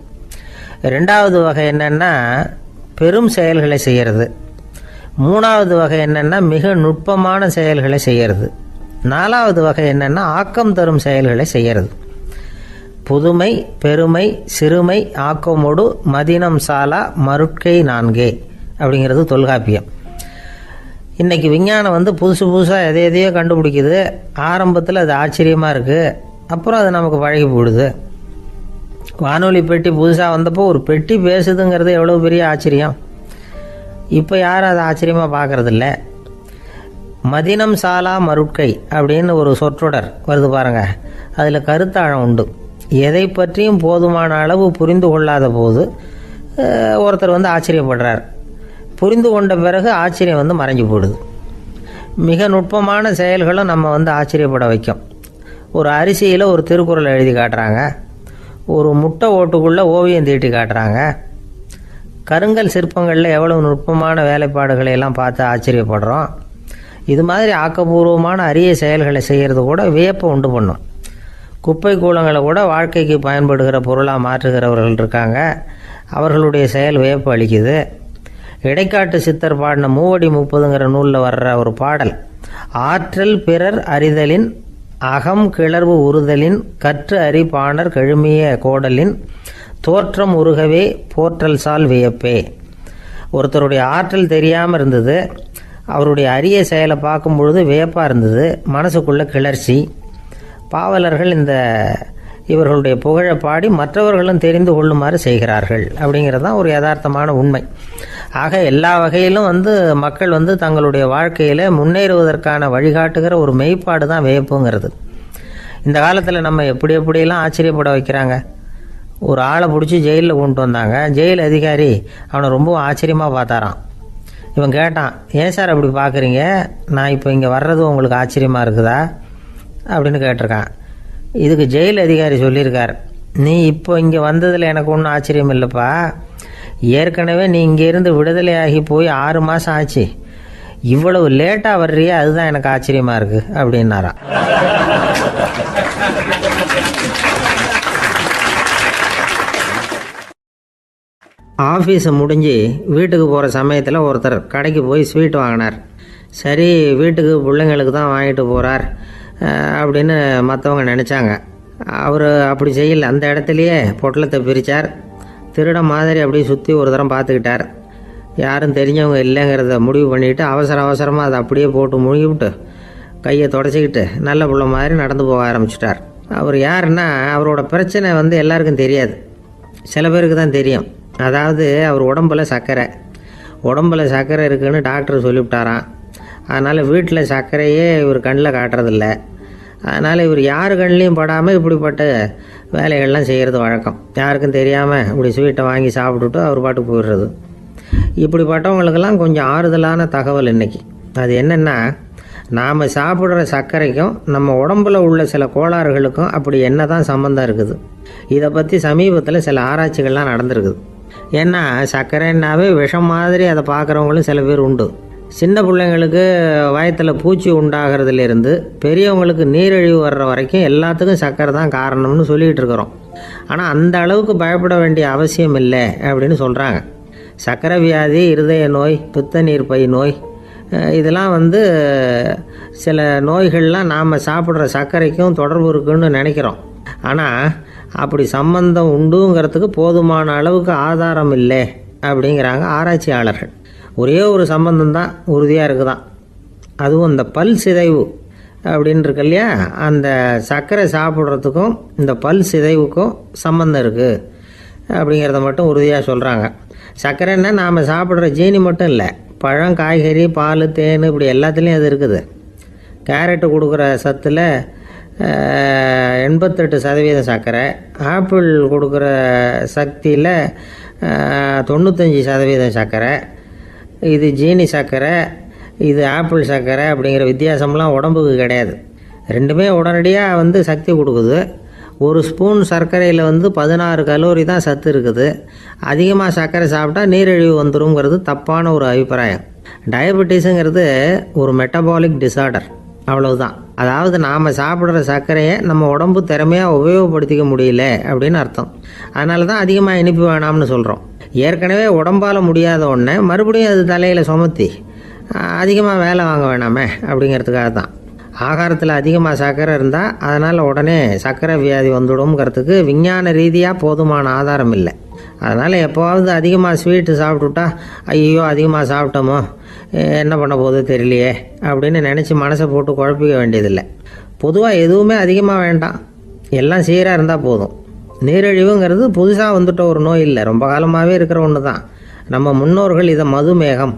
2வது வகை என்னென்னா பெரும் செயல்களை செய்கிறது. 3வது வகை என்னென்னா மிக நுட்பமான செயல்களை செய்கிறது. 4வது வகை என்னென்னா ஆக்கம் தரும் செயல்களை செய்கிறது. புதுமை, பெருமை, சிறுமை, ஆக்கமோடு மதினம் சாலா மருட்கை 4 அப்படிங்கிறது தொல்காப்பியம். இன்றைக்கி விஞ்ஞானம் புதுசு புதுசாக எதையோ கண்டுபிடிக்குது. ஆரம்பத்தில் அது ஆச்சரியமாக இருக்குது, அப்புறம் அது நமக்கு பழகி போடுது. வானொலி பெட்டி புதுசாக வந்தப்போ ஒரு பெட்டி பேசுதுங்கிறது எவ்வளோ பெரிய ஆச்சரியம். இப்போ யாரும் அதை ஆச்சரியமாக பார்க்குறதில்ல. மதினம் சாலா மருட்கை அப்படின்னு ஒரு சொற்றொடர் வருது பாருங்கள். அதில் கருத்தாழம் உண்டு. எதை பற்றியும் போதுமான அளவு புரிந்து கொள்ளாத போது ஒருத்தர் ஆச்சரியப்படுறார். புரிந்து கொண்ட பிறகு ஆச்சரியம் மறைஞ்சு போடுது. மிக நுட்பமான செயல்களும் நம்ம ஆச்சரியப்பட வைக்கும். ஒரு அரிசியில் ஒரு திருக்குறள் எழுதி காட்டுறாங்க, ஒரு முட்டை ஓட்டுக்குள்ளே ஓவியம் தீட்டி காட்டுறாங்க. கருங்கல் சிற்பங்களில் எவ்வளவு நுட்பமான வேலைப்பாடுகளை எல்லாம் பார்த்து ஆச்சரியப்படுறோம். இது மாதிரி ஆக்கப்பூர்வமான அரிய செயல்களை செய்கிறது கூட வியப்பை உண்டு பண்ணும். குப்பை கூலங்களை கூட வாழ்க்கைக்கு பயன்படுகிற பொருளாக மாற்றுகிறவர்கள் இருக்காங்க. அவர்களுடைய செயல் வியப்பு அளிக்குது. இடைக்காட்டு சித்தர் பாடின 30 நூலில் வர்ற ஒரு பாடல், ஆற்றல் பிறர் அறிதலின் அகம் கிளர்வு உறுதலின் கற்று அறி பாணர் கழுமிய கோடலின் தோற்றம் உருகவே போற்றல் சால் வியப்பே. ஒருத்தருடைய ஆற்றல் தெரியாமல் இருந்தது, அவருடைய அரிய செயலை பார்க்கும் பொழுது வியப்பாக இருந்தது, மனசுக்குள்ள கிளர்ச்சி. பாவலர்கள் இவர்களுடைய புகழை பாடி மற்றவர்களும் தெரிந்து கொள்ளுமாறு செய்கிறார்கள் அப்படிங்கிறது தான் ஒரு யதார்த்தமான உண்மை. ஆக எல்லா வகையிலும் மக்கள் தங்களுடைய வாழ்க்கையில் முன்னேறுவதற்கான வழிகாட்டுகிற ஒரு மெய்ப்பாடு தான் வியப்புங்கிறது. இந்த காலத்தில் நம்ம எப்படியெல்லாம் ஆச்சரியப்பட வைக்கிறாங்க. ஒரு ஆளை பிடிச்சி ஜெயிலில் கொண்டு வந்தாங்க. ஜெயில் அதிகாரி அவனை ரொம்ப ஆச்சரியமாக பார்த்தாராம். இவன் கேட்டான், ஏன் சார் அப்படி பார்க்குறீங்க, நான் இப்போ இங்கே வர்றது உங்களுக்கு ஆச்சரியமாக இருக்குதா அப்படின்னு கேட்டிருக்கான். இதுக்கு ஜெயில் அதிகாரி சொல்லியிருக்கார், நீ இப்போ இங்கே வந்ததில் எனக்கு ஒன்றும் ஆச்சரியம் இல்லைப்பா, ஏற்கனவே நீ இங்கேருந்து விடுதலையாகி போய் 6 மாதம் ஆச்சு, இவ்வளவு லேட்டாக வர்றியே அதுதான் எனக்கு ஆச்சரியமாக இருக்குது அப்படின்னாராம். ஆஃபீஸை முடிஞ்சு வீட்டுக்கு போகிற சமயத்தில் ஒருத்தர் கடைக்கு போய் ஸ்வீட் வாங்கினார். சரி, வீட்டுக்கு பிள்ளைங்களுக்கு தான் வாங்கிட்டு போகிறார் அப்படின்னு மற்றவங்க நினச்சாங்க. அவர் அப்படி செய்யலை. அந்த இடத்துலையே பொட்டலத்தை பிரித்தார். திருட மாதிரி அப்படியே சுற்றி ஒரு தரம் பார்த்துக்கிட்டார். யாரும் தெரிஞ்சவங்க இல்லைங்கிறத முடிவு பண்ணிவிட்டு அவசரமாக அதை அப்படியே போட்டு முழுகிவிட்டு கையை தொடச்சிக்கிட்டு நல்ல பிள்ளை மாதிரி நடந்து போக ஆரம்பிச்சிட்டார். அவர் யாருன்னா, அவரோட பிரச்சனை எல்லாருக்கும் தெரியாது, சில பேருக்கு தான் தெரியும். அதாவது அவர் உடம்பில் சர்க்கரை இருக்குதுன்னு டாக்டர் சொல்லிவிட்டாராம். அதனால் வீட்டில் சர்க்கரையே இவர் கண்ணில் காட்டுறதில்ல. அதனால் இவர் யார் கண்ணிலையும் படாமல் இப்படிப்பட்ட வேலைகள்லாம் செய்கிறது வழக்கம். யாருக்கும் தெரியாமல் இப்படி ஸ்வீட்டை வாங்கி சாப்பிட்டுட்டு அவர் பாட்டுக்கு போயிடுறது. இப்படிப்பட்டவங்களுக்கெல்லாம் கொஞ்சம் ஆறுதலான தகவல் இன்றைக்கி. அது என்னென்னா, நாம் சாப்பிட்ற சர்க்கரைக்கும் நம்ம உடம்பில் உள்ள சில கோளாறுகளுக்கும் அப்படி என்ன தான் சம்மந்தம் இருக்குது. இதை பற்றி சமீபத்தில் சில ஆராய்ச்சிகள்லாம் நடந்திருக்குது. ஏன்னா சர்க்கரைன்னாவே விஷம் மாதிரி அதை பார்க்குறவங்களும் சில பேர் உண்டு. சின்ன பிள்ளைங்களுக்கு வயத்தில் பூச்சி உண்டாகிறதுலேருந்து பெரியவங்களுக்கு நீரிழிவு வர்ற வரைக்கும் எல்லாத்துக்கும் சர்க்கரை தான் காரணம்னு சொல்லிகிட்டு இருக்கிறோம். ஆனால் அந்த அளவுக்கு பயப்பட வேண்டிய அவசியம் இல்லை அப்படின்னு சொல்கிறாங்க. சர்க்கரை வியாதி, இருதய நோய், பித்த நீர்ப்பை நோய், இதெல்லாம் சில நோய்கள்லாம் நாம் சாப்பிட்ற சர்க்கரைக்கும் தொடர்பு இருக்குன்னு நினைக்கிறோம். ஆனால் அப்படி சம்பந்தம் உண்டுங்கிறதுக்கு போதுமான அளவுக்கு ஆதாரம் இல்லை அப்படிங்கிறாங்க ஆராய்ச்சியாளர்கள். ஒரே ஒரு சம்பந்தம் தான் உறுதியாக இருக்குதான். அதுவும் இந்த பல் சிதைவு அப்படின்னு இருக்கு இல்லையா, அந்த சர்க்கரை சாப்பிட்றதுக்கும் இந்த பல் சிதைவுக்கும் சம்மந்தம் இருக்குது அப்படிங்கிறத மட்டும் உறுதியாக சொல்கிறாங்க. சர்க்கரைன்னா நாம் சாப்பிட்ற ஜீனி மட்டும் இல்லை, பழம், காய்கறி, பால், தேன் இப்படி எல்லாத்துலேயும் அது இருக்குது. கேரட்டு கொடுக்குற சத்தில் 88% சர்க்கரை, ஆப்பிள் கொடுக்குற சக்தியில் 95% சர்க்கரை. இது ஜீனி சர்க்கரை, இது ஆப்பிள் சர்க்கரை அப்படிங்கிற வித்தியாசம்லாம் உடம்புக்கு கிடையாது. ரெண்டுமே உடனடியாக சக்தி கொடுக்குது. ஒரு ஸ்பூன் சர்க்கரையில் 16 கலோரி தான் சத்து இருக்குது. அதிகமாக சர்க்கரை சாப்பிட்டா நீரிழிவு வந்துருங்கிறது தப்பான ஒரு அபிப்பிராயம். டயபெட்டிஸுங்கிறது ஒரு மெட்டபாலிக் டிசார்டர், அவ்வளவுதான். அதாவது நாம் சாப்பிட்ற சர்க்கரையை நம்ம உடம்பு திறமையாக உபயோகப்படுத்திக்க முடியல அப்படின்னு அர்த்தம். அதனால தான் அதிகமாக இனிப்பு வேணாம்னு சொல்கிறோம். ஏற்கனவே உடம்பால் முடியாத ஒன்றை மறுபடியும் அது தலையில் சுமத்தி அதிகமாக வேலை வாங்க வேணாமே அப்படிங்கிறதுக்காக தான். ஆகாரத்தில் அதிகமாக சர்க்கரை இருந்தால் அதனால் உடனே சர்க்கரை வியாதி வந்துடும்ங்கிறதுக்கு விஞ்ஞான ரீதியாக போதுமான ஆதாரம் இல்லை. அதனால் எப்போவாவது அதிகமாக ஸ்வீட்டு சாப்பிட்டுட்டா ஐயோ அதிகமாக சாப்பிட்டோமோ என்ன பண்ண போகுது தெரியலையே அப்படின்னு நினச்சி மனசை போட்டு குழப்பிக்க வேண்டியதில்லை. பொதுவாக எதுவுமே அதிகமாக வேண்டாம், எல்லாம் சீராக இருந்தால் போதும். நீரிழிவுங்கிறது புதுசாக வந்துட்ட ஒரு நோய் இல்லை, ரொம்ப காலமாகவே இருக்கிற ஒன்று தான். நம்ம முன்னோர்கள் இதை மதுமேகம்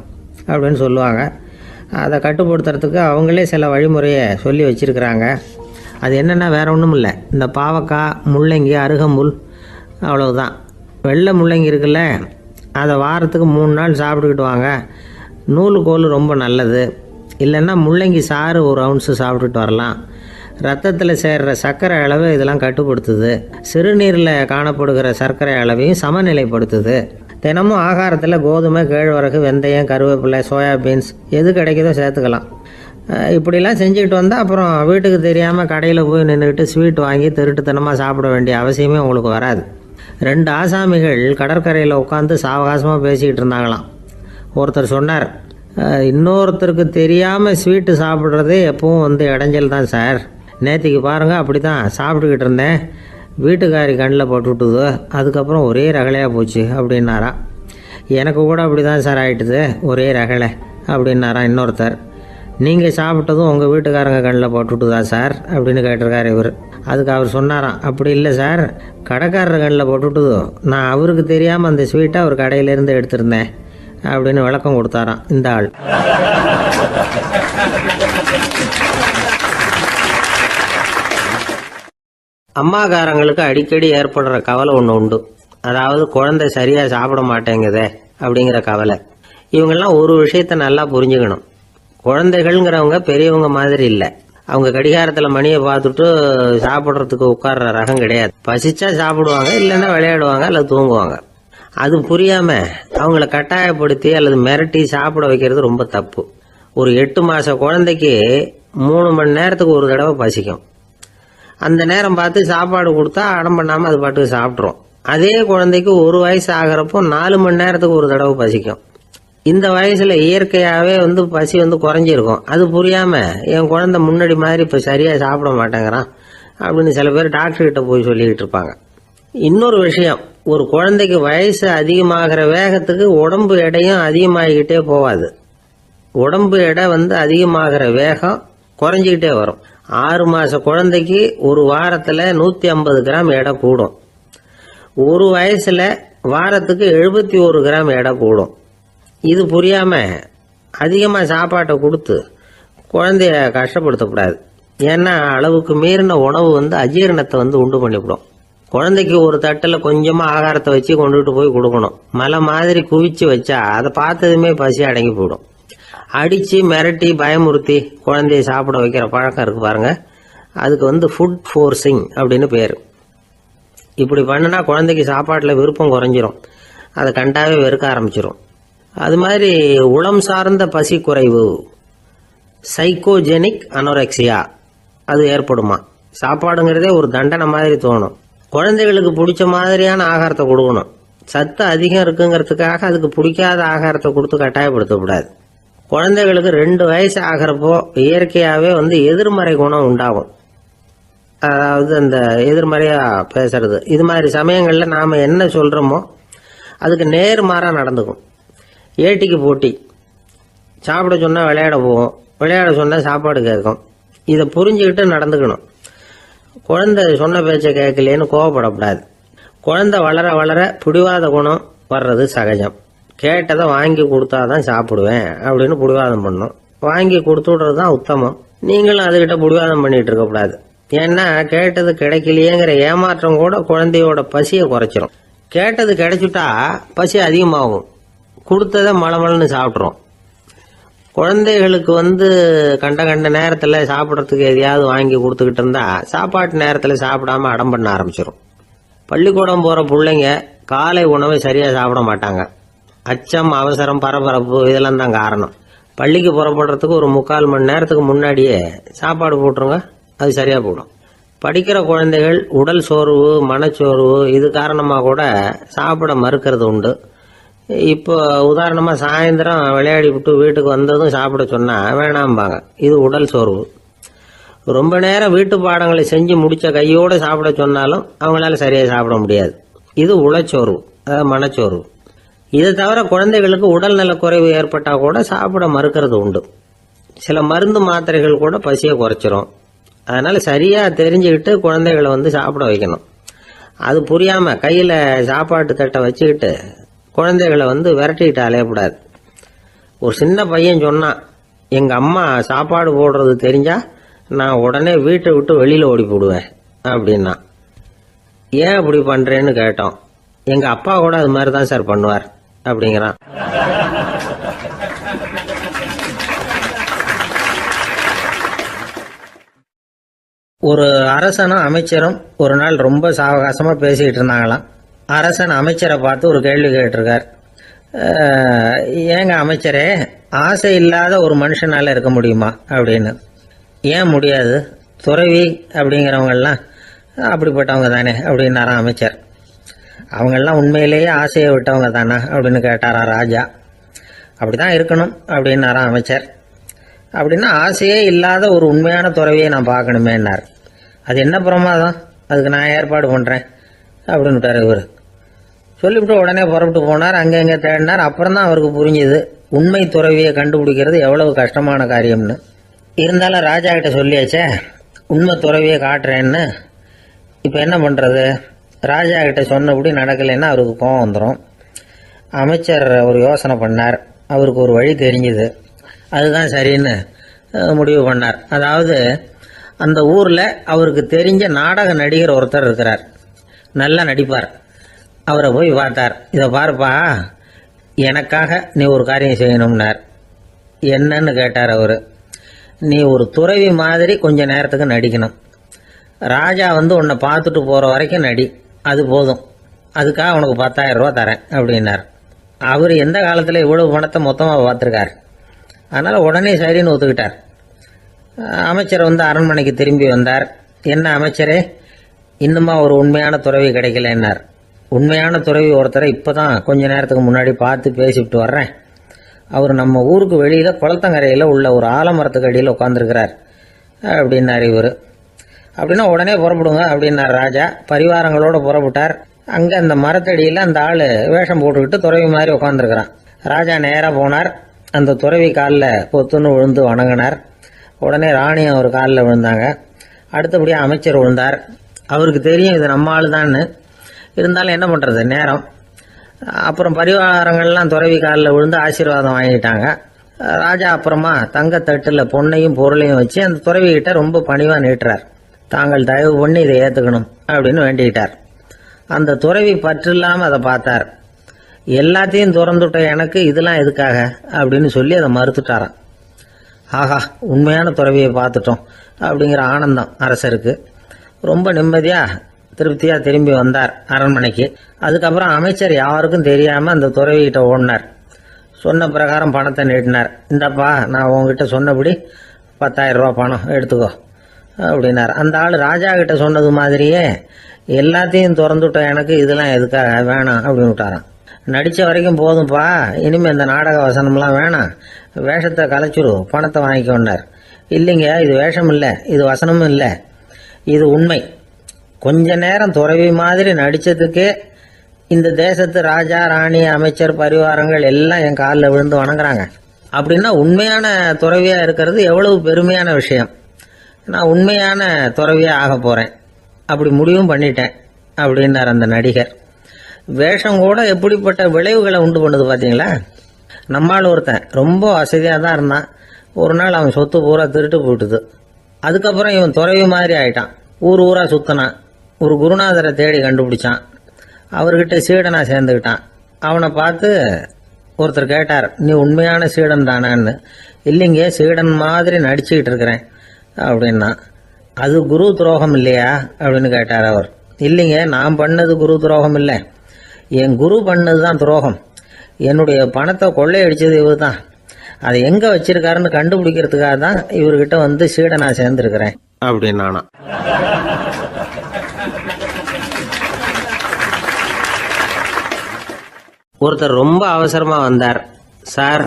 அப்படின்னு சொல்லுவாங்க. அதை கட்டுப்படுத்துறதுக்கு அவங்களே சில வழிமுறையை சொல்லி வச்சுருக்கிறாங்க. அது என்னென்னா வேறு ஒன்றும் இல்லை, இந்த பாவக்காய், முள்ளங்கி, அருகம்புல், அவ்வளவுதான். வெள்ளை முள்ளங்கி இருக்குல்ல, அதை வாரத்துக்கு 3 நாள் சாப்பிட்டுக்கிட்டு வாங்க. நூலுக்கோல் ரொம்ப நல்லது. இல்லைன்னா முள்ளங்கி சாறு 1 ounce சாப்பிட்டுட்டு வரலாம். ரத்தத்தில் சேர்கிற சர்க்கரை அளவு இதெல்லாம் கட்டுப்படுத்துது. சிறுநீரில் காணப்படுகிற சர்க்கரை அளவையும் சமநிலைப்படுத்துது. தினமும் ஆகாரத்தில் கோதுமை, கேழ்வரகு, வெந்தயம், கருவேப்பிலை, சோயாபீன்ஸ் எது கிடைக்குதோ சேர்த்துக்கலாம். இப்படிலாம் செஞ்சுக்கிட்டு வந்தால் அப்புறம் வீட்டுக்கு தெரியாமல் கடையில் போய் நின்றுக்கிட்டு ஸ்வீட் வாங்கி திருட்டுத்தனமாக சாப்பிட வேண்டிய அவசியமே உங்களுக்கு வராது. 2 ஆசாமிகள் கடற்கரையில் உட்காந்து சாவகாசமாக பேசிக்கிட்டு இருந்தாங்களாம். ஒருத்தர் சொன்னார், இன்னொருத்தருக்கு தெரியாமல் ஸ்வீட்டு சாப்பிட்றதே எப்பவும் இடைஞ்சல் தான் சார். நேற்றுக்கு பாருங்கள் அப்படி தான் சாப்பிட்டுக்கிட்டு இருந்தேன், வீட்டுக்காரி கண்ணில் போட்டுவிட்டுது, அதுக்கப்புறம் ஒரே ரகலையாக போச்சு அப்படின்னாரா. எனக்கு கூட அப்படி தான் சார் ஆகிட்டுது, ஒரே ரகலை அப்படின்னாரா இன்னொருத்தர். நீங்கள் சாப்பிட்டதும் உங்கள் வீட்டுக்காரங்க கண்ணில் போட்டுவிட்டுதா சார் அப்படின்னு கேட்டிருக்காரு இவர். அதுக்கு அவர் சொன்னாராம், அப்படி இல்லை சார், கடைக்காரர் கண்ணில் போட்டுவிட்டுதோ, நான் அவருக்கு தெரியாமல் அந்த ஸ்வீட்டை அவர் கடையிலேருந்து எடுத்திருந்தேன் அப்படின்னு விளக்கம் கொடுத்தாராம் இந்த ஆள். அம்மாக்காரங்களுக்கு அடிக்கடி ஏற்படுற கவலை ஒன்று உண்டு. அதாவது குழந்தை சரியாக சாப்பிட மாட்டேங்குதே அப்படிங்கிற கவலை. இவங்கெல்லாம் ஒரு விஷயத்த நல்லா புரிஞ்சுக்கணும். குழந்தைகள்ங்கிறவங்க பெரியவங்க மாதிரி இல்லை. அவங்க கடிகாரத்தில் மணியை பார்த்துட்டு சாப்பிட்றதுக்கு உட்கார்ற ரகம் கிடையாது. பசிச்சா சாப்பிடுவாங்க, இல்லைன்னா விளையாடுவாங்க அல்லது தூங்குவாங்க. அது புரியாமல் அவங்கள கட்டாயப்படுத்தி அல்லது மிரட்டி சாப்பிட வைக்கிறது ரொம்ப தப்பு. ஒரு 8 மாத குழந்தைக்கு 3 மணி நேரத்துக்கு ஒரு தடவை பசிக்கும். அந்த நேரம் பார்த்து சாப்பாடு கொடுத்தா அடம் பண்ணாமல் அது பாட்டுக்கு சாப்பிட்றோம். அதே குழந்தைக்கு 1 வயசு ஆகிறப்போ 4 மணி நேரத்துக்கு ஒரு தடவை பசிக்கும். இந்த வயசில் இயற்கையாகவே பசி குறைஞ்சிருக்கும். அது புரியாமல் என் குழந்தை முன்னாடி மாதிரி இப்போ சரியாக சாப்பிட மாட்டேங்கிறான் அப்படின்னு சில பேர் டாக்டர்கிட்ட போய் சொல்லிக்கிட்டு இருப்பாங்க. இன்னொரு விஷயம், ஒரு குழந்தைக்கு வயசு அதிகமாகிற வேகத்துக்கு உடம்பு எடையும் அதிகமாகிக்கிட்டே போகாது. உடம்பு எடை அதிகமாகிற வேகம் குறைஞ்சிக்கிட்டே வரும். 6 மாத குழந்தைக்கு ஒரு வாரத்தில் 150 கிராம் எடை கூடும். ஒரு வயசில் வாரத்துக்கு 71 கிராம் எடை கூடும். இது புரியாமல் அதிகமாக சாப்பாட்டை கொடுத்து குழந்தைய கஷ்டப்படுத்தக்கூடாது. ஏன்னா அளவுக்கு மீறின உணவு அஜீரணத்தை உண்டு பண்ணிவிடும். குழந்தைக்கு ஒரு தட்டில் கொஞ்சமாக ஆகாரத்தை வச்சு கொண்டுகிட்டு போய் கொடுக்கணும். மலை மாதிரி குவிச்சு வச்சா அதை பார்த்ததுமே பசி அடங்கி போயிடும். அடித்து மிரட்டி பயமுறுத்தி குழந்தைய சாப்பிட வைக்கிற பழக்கம் இருக்குது பாருங்க, அதுக்கு ஃபுட் ஃபோர்ஸிங் அப்படின்னு பேர். இப்படி பண்ணினா குழந்தைக்கு சாப்பாட்டில் விருப்பம் குறைஞ்சிரும், அதை கண்டாவே வெறுக்க ஆரம்பிச்சிடும். அது மாதிரி உளம் சார்ந்த பசி குறைவு, சைக்கோஜெனிக் அனோரெக்சியா, அது ஏற்படுமா. சாப்பாடுங்கிறதே ஒரு தண்டனை மாதிரி தோணும். குழந்தைகளுக்கு பிடிச்ச மாதிரியான ஆகாரத்தை கொடுக்கணும். சத்து அதிகம் இருக்குங்கிறதுக்காக அதுக்கு பிடிக்காத ஆகாரத்தை கொடுத்து கட்டாயப்படுத்தக்கூடாது. குழந்தைகளுக்கு 2 வயசு ஆகிறப்போ இயற்கையாகவே எதிர்மறை குணம் உண்டாகும். அதாவது அந்த எதிர்மறையாக பேசுறது. இது மாதிரி சமயங்களில் நாம் என்ன சொல்கிறோமோ அதுக்கு நேர்மாறாக நடந்துக்கும். ஏட்டிக்கு போட்டி, சாப்பிட சொன்னால் விளையாட போவோம், விளையாட சொன்னால் சாப்பாடு கேட்கும். இதை புரிஞ்சுக்கிட்டு நடந்துக்கணும். குழந்தை சொன்ன பேச்சை கேட்கலேன்னு கோவப்படக்கூடாது. குழந்தை வளர வளர பிடிவாத குணம் வர்றது சகஜம். கேட்டதை வாங்கி கொடுத்தாதான் சாப்பிடுவேன் அப்படின்னு பிடிவாதம் பண்ணும். வாங்கி கொடுத்து விடுறது தான் உத்தமம். நீங்களும் அதுகிட்ட பிடிவாதம் பண்ணிட்டு இருக்கக்கூடாது. ஏன்னா கேட்டது கிடைக்கலையேங்கிற ஏமாற்றம் கூட குழந்தையோட பசியை குறைச்சிரும். கேட்டது கிடைச்சிட்டா பசி அதிகமாகும். கொடுத்ததை மளமளன்னு சாப்பிட்றோம். குழந்தைகளுக்கு கண்ட கண்ட நேரத்தில் சாப்பிட்றதுக்கு எதையாவது வாங்கி கொடுத்துக்கிட்டு இருந்தா சாப்பாட்டு நேரத்தில் சாப்பிடாம அடம் பண்ண ஆரம்பிச்சிடும். பள்ளிக்கூடம் போகிற பிள்ளைங்க காலை உணவை சரியாக சாப்பிட மாட்டாங்க. அச்சம், அவசரம், பரபரப்பு இதெல்லாம் தான் காரணம். பள்ளிக்கு புறப்படுறதுக்கு ஒரு 3/4 மணி நேரத்துக்கு முன்னாடியே சாப்பாடு போட்டுருங்க, அது சரியாக போடும். படிக்கிற குழந்தைகள் உடல் சோர்வு, மனச்சோர்வு இது காரணமாக கூட சாப்பிட மறுக்கிறது உண்டு. இப்போ உதாரணமாக சாயந்தரம் விளையாடி விட்டு வீட்டுக்கு வந்ததும் சாப்பிட சொன்னால் வேணாம்பாங்க. இது உடல் சோர்வு. ரொம்ப நேரம் வீட்டு பாடங்களை செஞ்சு முடித்த கையோடு சாப்பிட சொன்னாலும் அவங்களால சரியாக சாப்பிட முடியாது. இது உளச்சோர்வு, அதாவது மனச்சோர்வு. இதை தவிர குழந்தைகளுக்கு உடல் நலக்குறைவு ஏற்பட்டால் கூட சாப்பிட மறுக்கிறது உண்டு. சில மருந்து மாத்திரைகள் கூட பசியை குறைச்சிரும். அதனால் சரியாக தெரிஞ்சுக்கிட்டு குழந்தைகளை சாப்பிட வைக்கணும். அது புரியாமல் கையில் சாப்பாட்டு தட்டை வச்சுக்கிட்டு குழந்தைகளை விரட்டிக்கிட்டு அலையக்கூடாது. ஒரு சின்ன பையன் சொன்னான், எங்கள் அம்மா சாப்பாடு போடுறது தெரிஞ்சா நான் உடனே வீட்டை விட்டு வெளியில் ஓடி போடுவேன் அப்படின்னா. ஏன் அப்படி பண்ணுறேன்னு கேட்டோம். எங்கள் அப்பா கூட அது மாதிரி தான் சார் பண்ணுவார் அப்படிங்கிறான். ஒரு அரசனும் அமைச்சரும் ஒரு நாள் ரொம்ப சாவகாசமாக பேசிக்கிட்டு இருந்தாங்களாம். அரசன் அமைச்சரை பார்த்து ஒரு கேள்வி கேட்டிருக்கார். ஏங்க அமைச்சரே, ஆசை இல்லாத ஒரு மனுஷனால இருக்க முடியுமா அப்படின்னு. ஏன் முடியாது, துறவி அப்படிங்கிறவங்கெல்லாம் அப்படிப்பட்டவங்க தானே அப்படின்னாராம் அமைச்சர். அவங்கெல்லாம் உண்மையிலேயே ஆசையை விட்டவங்க தானா அப்படின்னு கேட்டாரா ராஜா. அப்படிதான் இருக்கணும் அப்படின்னாராம் அமைச்சர். அப்படின்னா ஆசையே இல்லாத ஒரு உண்மையான துறவியை நான் பார்க்கணுமேன்னார். அது என்ன பிரமாதம், அதுக்கு நான் ஏற்பாடு பண்ணுறேன் அப்படின்னு விட்டார் இவர். சொல்லிவிட்டு உடனே புறப்பட்டு போனார். அங்கே எங்கே தேடினார். அப்புறம் தான் அவருக்கு புரிஞ்சுது உண்மை துறவியை கண்டுபிடிக்கிறது எவ்வளவு கஷ்டமான காரியம்னு. இருந்தாலும் ராஜா கிட்ட சொல்லியாச்சே, உண்மை துறவியை காட்டுறேன்னு. இப்போ என்ன பண்ணுறது? ராஜா கிட்ட சொன்னபடி நடக்கலைன்னா அவருக்கு கோபம் வந்துடும். அமைச்சர் ஒரு யோசனை பண்ணார். அவருக்கு ஒரு வழி தெரிஞ்சுது. அதுதான் சரின்னு முடிவு பண்ணார். அதாவது அந்த ஊரில் அவருக்கு தெரிஞ்ச நாடக நடிகர் ஒருத்தர் இருக்கிறார், நல்லா நடிப்பார். அவரை போய் பார்த்தார். இதை பாருப்பா, எனக்காக நீ ஒரு காரியம் செய்யணும்னார். என்னன்னு கேட்டார் அவர். நீ ஒரு துறவி மாதிரி கொஞ்ச நேரத்துக்கு நடிக்கணும். ராஜா உன்னை பார்த்துட்டு போகிற வரைக்கும் நடி, அது போதும். அதுக்காக உனக்கு 10,000 ரூபா தரேன் அப்படின்னார். அவர் எந்த காலத்தில் இவ்வளவு பணத்தை மொத்தமாக பார்த்துருக்கார். அதனால் உடனே சரின்னு ஒத்துக்கிட்டார். அமைச்சர் அரண்மனைக்கு திரும்பி வந்தார். என்ன அமைச்சரே, இன்னுமா ஒரு உண்மையான துறவி கிடைக்கலன்னார். உண்மையான துறவி ஒருத்தரை இப்போ தான் கொஞ்ச நேரத்துக்கு முன்னாடி பார்த்து பேசிவிட்டு வர்றேன். அவர் நம்ம ஊருக்கு வெளியில் குளத்தங்கரையில் உள்ள ஒரு ஆலமரத்துக்கு அடியில் உட்காந்துருக்கிறார் அப்படின்னார் இவர். அப்படின்னா உடனே புறப்படுங்க அப்படின்னார் ராஜா. பரிவாரங்களோடு புறப்பட்டார். அங்கே அந்த மரத்தடியில் அந்த ஆள் வேஷம் போட்டுக்கிட்டு துறவி மாதிரி உட்காந்துருக்கிறான். ராஜா நேராக போனார். அந்த துறவி காலில் பொத்துன்னு விழுந்து வணங்கினார். உடனே ராணி அவர் காலில் விழுந்தாங்க. அடுத்தபடியாக அமைச்சர் விழுந்தார். அவருக்கு தெரியும் இது நம்ம ஆள் தான்னு. இருந்தாலும் என்ன பண்ணுறது, நேரம். அப்புறம் பரிவாரங்கள்லாம் துறவி காலில் விழுந்து ஆசீர்வாதம் வாங்கிட்டாங்க. ராஜா அப்புறமா தங்கத்தட்டில் பொண்ணையும் பொருளையும் வச்சு அந்த துறவிகிட்ட ரொம்ப பணிவாக நீட்டுறார். தாங்கள் தயவு பண்ணி இதை ஏற்றுக்கணும் அப்படின்னு வேண்டிக்கிட்டார். அந்த துறவி பற்றில்லாமல் அதை பார்த்தார். எல்லாத்தையும் திறந்துட்ட எனக்கு இதெல்லாம் எதுக்காக அப்படின்னு சொல்லி அதை மறுத்துட்டாராம். ஆஹா, உண்மையான துறவியை பார்த்துட்டோம் அப்படிங்கிற ஆனந்தம் அரசருக்கு. ரொம்ப நிம்மதியாக திருப்தியாக திரும்பி வந்தார் அரண்மனைக்கு. அதுக்கப்புறம் அமைச்சர் யாருக்கும் தெரியாமல் அந்த துறவிகிட்ட ஓடினார். சொன்ன பிரகாரம் பணத்தை நீட்டினார். இந்தப்பா, நான் உங்ககிட்ட சொன்னபடி 10,000 ரூபா பணம் எடுத்துக்கோ அப்படின்னார். அந்த ஆள் ராஜா கிட்ட சொன்னது மாதிரியே எல்லாத்தையும் திறந்துட்ட எனக்கு இதெல்லாம் எதுக்காக வேணாம் அப்படின்னு விட்டாராம். நடித்த வரைக்கும் போதும்ப்பா, இனிமேல் இந்த நாடக வசனம்லாம் வேணாம், வேஷத்தை கலைச்சிரு, பணத்தை வாங்கிக்கொண்டார். இல்லைங்க, இது வேஷம் இல்லை, இது வசனமும் இல்லை, இது உண்மை. கொஞ்ச நேரம் துறவி மாதிரி நடித்ததுக்கே இந்த தேசத்து ராஜா, ராணி, அமைச்சர், பரிவாரங்கள் எல்லாம் என் காலில் விழுந்து வணங்குறாங்க. அப்படின்னா உண்மையான துறவியா இருக்கிறது எவ்வளவு பெருமையான விஷயம். நான் உண்மையான துறவியா ஆக போறேன், அப்படி முடிவும் பண்ணிட்டேன் அப்படின்னார் அந்த நடிகர். வேஷம் கூட எப்படிப்பட்ட விளைவுகளை உண்டு பண்ணுது பார்த்தீங்களா. நம்மால் ஒருத்தன் ரொம்ப வசதியாக தான் இருந்தான். ஒரு நாள் அவன் சொத்து பூரா திருட்டு போட்டுது. அதுக்கப்புறம் இவன் துறவி மாதிரி ஆயிட்டான். ஊர் ஊரா சுத்தினான். ஒரு குருநாதரை தேடி கண்டுபிடிச்சான். அவர்கிட்ட சீடனா சேர்ந்துக்கிட்டான். அவனை பார்த்து ஒருத்தர் கேட்டார், நீ உண்மையான சீடன் தானான்னு. இல்லைங்க, சீடன் மாதிரி நடிச்சுக்கிட்டு இருக்கிறேன் அப்படின்னா. அது குரு துரோகம் இல்லையா அப்படின்னு கேட்டார் அவர். இல்லைங்க, நான் பண்ணது குரு துரோகம் இல்லை, என் குரு பண்ணது தான் துரோகம். என்னுடைய பணத்தை கொள்ளையடிச்சது இவர் தான். அதை எங்க வச்சிருக்காருன்னு கண்டுபிடிக்கிறதுக்காக தான் இவர்கிட்ட வந்து சீடனா சேர்ந்துருக்கிறேன் அப்படின்னானா. ஒருத்தர் ரொம்ப அவசரமா வந்தார். சார்,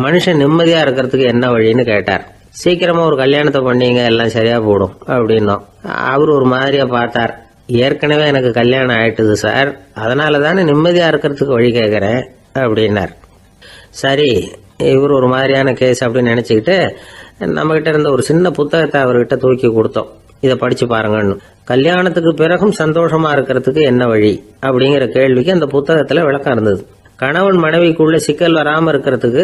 மனுஷன் நிம்மதியா இருக்கிறதுக்கு என்ன வழின்னு கேட்டார். சீக்கிரமா ஒரு கல்யாணத்தை பண்ணீங்க, எல்லாம் சரியா போடும் அப்படின்னோம். அவர் ஒரு மாதிரியா பார்த்தார். ஏற்கனவே எனக்கு கல்யாணம் ஆயிட்டுது சார், அதனால தானே நிம்மதியா இருக்கிறதுக்கு வழி கேட்கறேன் அப்படின்னார். சரி, இவர் ஒரு மாதிரியான கேஸ் அப்படின்னு நினைச்சுக்கிட்டு நம்மகிட்ட இருந்த ஒரு சின்ன புத்தகத்தை அவர்கிட்ட தூக்கி கொடுத்தோம். இதை படிச்சு பாருங்கன்னு. கல்யாணத்துக்கு பிறகும் சந்தோஷமா இருக்கிறதுக்கு என்ன வழி அப்படிங்கிற கேள்விக்கு அந்த புத்தகத்துல விளக்கம் இருந்தது. கணவன் மனைவிக்குள்ள சிக்கல் வராம இருக்கிறதுக்கு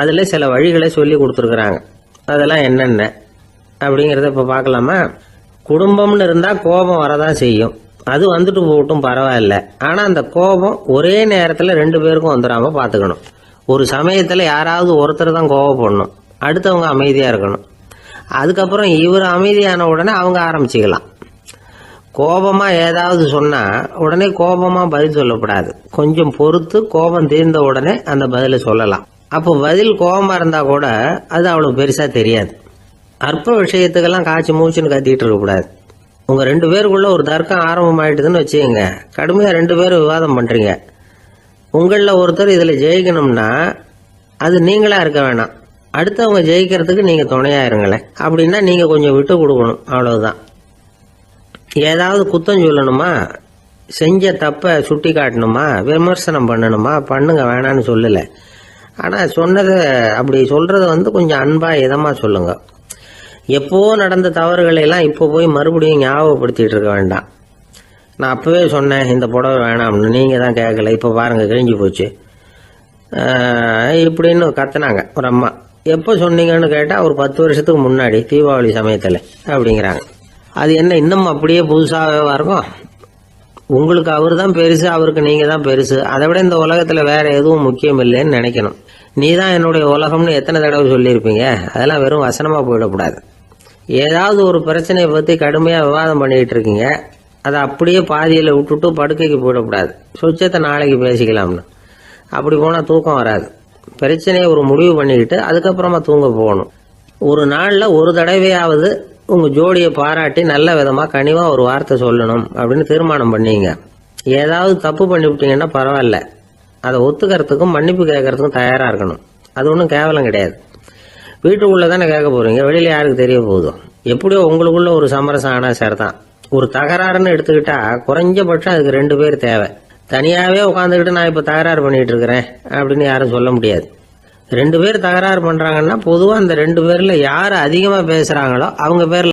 அதுல சில வழிகளை சொல்லி கொடுத்துருக்குறாங்க. அதெல்லாம் என்னென்ன அப்படிங்கறத இப்ப பார்க்கலாமா. குடும்பம்னு இருந்தா கோபம் வரதான் செய்யும். அது வந்துட்டு போகட்டும், பரவாயில்ல. ஆனா அந்த கோபம் ஒரே நேரத்துல ரெண்டு பேருக்கும் வந்துடாம பாத்துக்கணும். ஒரு சமயத்துல யாராவது ஒருத்தர் தான் கோபப்படணும், அடுத்தவங்க அமைதியா இருக்கணும். அதுக்கப்புறம் இவர் அமைதியான உடனே அவங்க ஆரம்பிச்சுக்கலாம். கோபமா ஏதாவது சொன்னா உடனே கோபமா பதில் சொல்லக்கூடாது. கொஞ்சம் பொறுத்து கோபம் தீர்ந்த உடனே அந்த பதில சொல்லலாம். அப்போ பதில் கோபமா இருந்தா கூட அது அவ்வளவு பெருசா தெரியாது. அற்ப விஷயத்துக்கெல்லாம் காய்ச்சி மூச்சுன்னு கத்திட்டு இருக்க கூடாது. உங்க ரெண்டு பேருக்குள்ள ஒரு தர்க்கம் ஆரம்பமாயிட்டுதுன்னு வச்சுக்கோங்க. கடுமையா ரெண்டு பேரும் விவாதம் பண்றீங்க. உங்கள ஒருத்தர் இதுல ஜெயிக்கணும்னா அது நீங்களா இருக்க வேணாம், அடுத்தவங்க ஜெயிக்கிறதுக்கு நீங்க துணையா இருங்களேன். அப்படின்னா நீங்க கொஞ்சம் விட்டு கொடுக்கணும், அவ்வளவுதான். ஏதாவது குத்தம் சொல்லணுமா, செஞ்ச தப்ப சுட்டி காட்டணுமா, விமர்சனம் பண்ணணுமா, பண்ணுங்க, வேணான்னு சொல்லல. ஆனா சொன்னதை அப்படி சொல்றத கொஞ்சம் அன்பா இதமா சொல்லுங்க. எப்போ நடந்த தவறுகளை எல்லாம் இப்போ போய் மறுபடியும் ஞாபகப்படுத்திட்டு இருக்க வேண்டாம். நான் அப்பவே சொன்னேன் இந்த புடவை வேணாம்னு, நீங்க தான் கேட்கல, இப்ப பாருங்க கிழிஞ்சு போச்சு இப்படின்னு கத்துனாங்க ஒரு அம்மா. எப்போ சொன்னீங்கன்னு கேட்டா ஒரு 10 வருஷத்துக்கு முன்னாடி தீபாவளி சமயத்துல அப்படிங்கிறாங்க. அது என்ன இன்னும் அப்படியே புதுசாகவா இருக்கும்? உங்களுக்கு அவர் தான் பெருசு, அவருக்கு நீங்க தான் பெருசு. அதை விட இந்த உலகத்துல வேற எதுவும் முக்கியம் இல்லைன்னு நினைக்கணும். நீ தான் என்னுடைய உலகம்னு எத்தனை தடவை சொல்லியிருப்பீங்க. அதெல்லாம் வெறும் வசனமா போயிடக்கூடாது. ஏதாவது ஒரு பிரச்சனையை பத்தி கடுமையா விவாதம் பண்ணிட்டு இருக்கீங்க, அதை அப்படியே பாதியில விட்டுட்டு படுக்கைக்கு போயிடக்கூடாது. சொச்சத்தை நாளைக்கு பேசிக்கலாம்னு. அப்படி போனா தூக்கம் வராது. பிரச்சனையை ஒரு முடிவு பண்ணிக்கிட்டு அதுக்கப்புறமா தூங்க போகணும். ஒரு நாள்ல ஒரு தடவையாவது உங்க ஜோடியை பாராட்டி நல்ல விதமா கனிவா ஒரு வார்த்தை சொல்லணும் அப்படின்னு தீர்மானம் பண்ணீங்க. ஏதாவது தப்பு பண்ணிவிட்டீங்கன்னா பரவாயில்ல, அதை ஒத்துக்கிறதுக்கும் மன்னிப்பு கேட்கறதுக்கும் தயாரா இருக்கணும். அது ஒன்றும் கேவலம் கிடையாது. வீட்டுக்குள்ள தானே கேட்க போறீங்க, வெளியில யாருக்கு தெரிய போதும். எப்படியோ உங்களுக்குள்ள ஒரு சமரசம் ஆனா சரிதான். ஒரு தகராறுன்னு எடுத்துக்கிட்டா குறைஞ்சபட்சம் அதுக்கு 2 பேர் தேவை. தனியாவே உட்காந்துக்கிட்டு நான் இப்ப தகராறு பண்ணிட்டு இருக்கிறேன் அப்படின்னு யாரும் சொல்ல முடியாது. 2 பேர் தகராறு பண்றாங்கன்னா பொதுவா அந்த 2 பேர்ல யாரு அதிகமா பேசுறாங்களோ அவங்க பேர்ல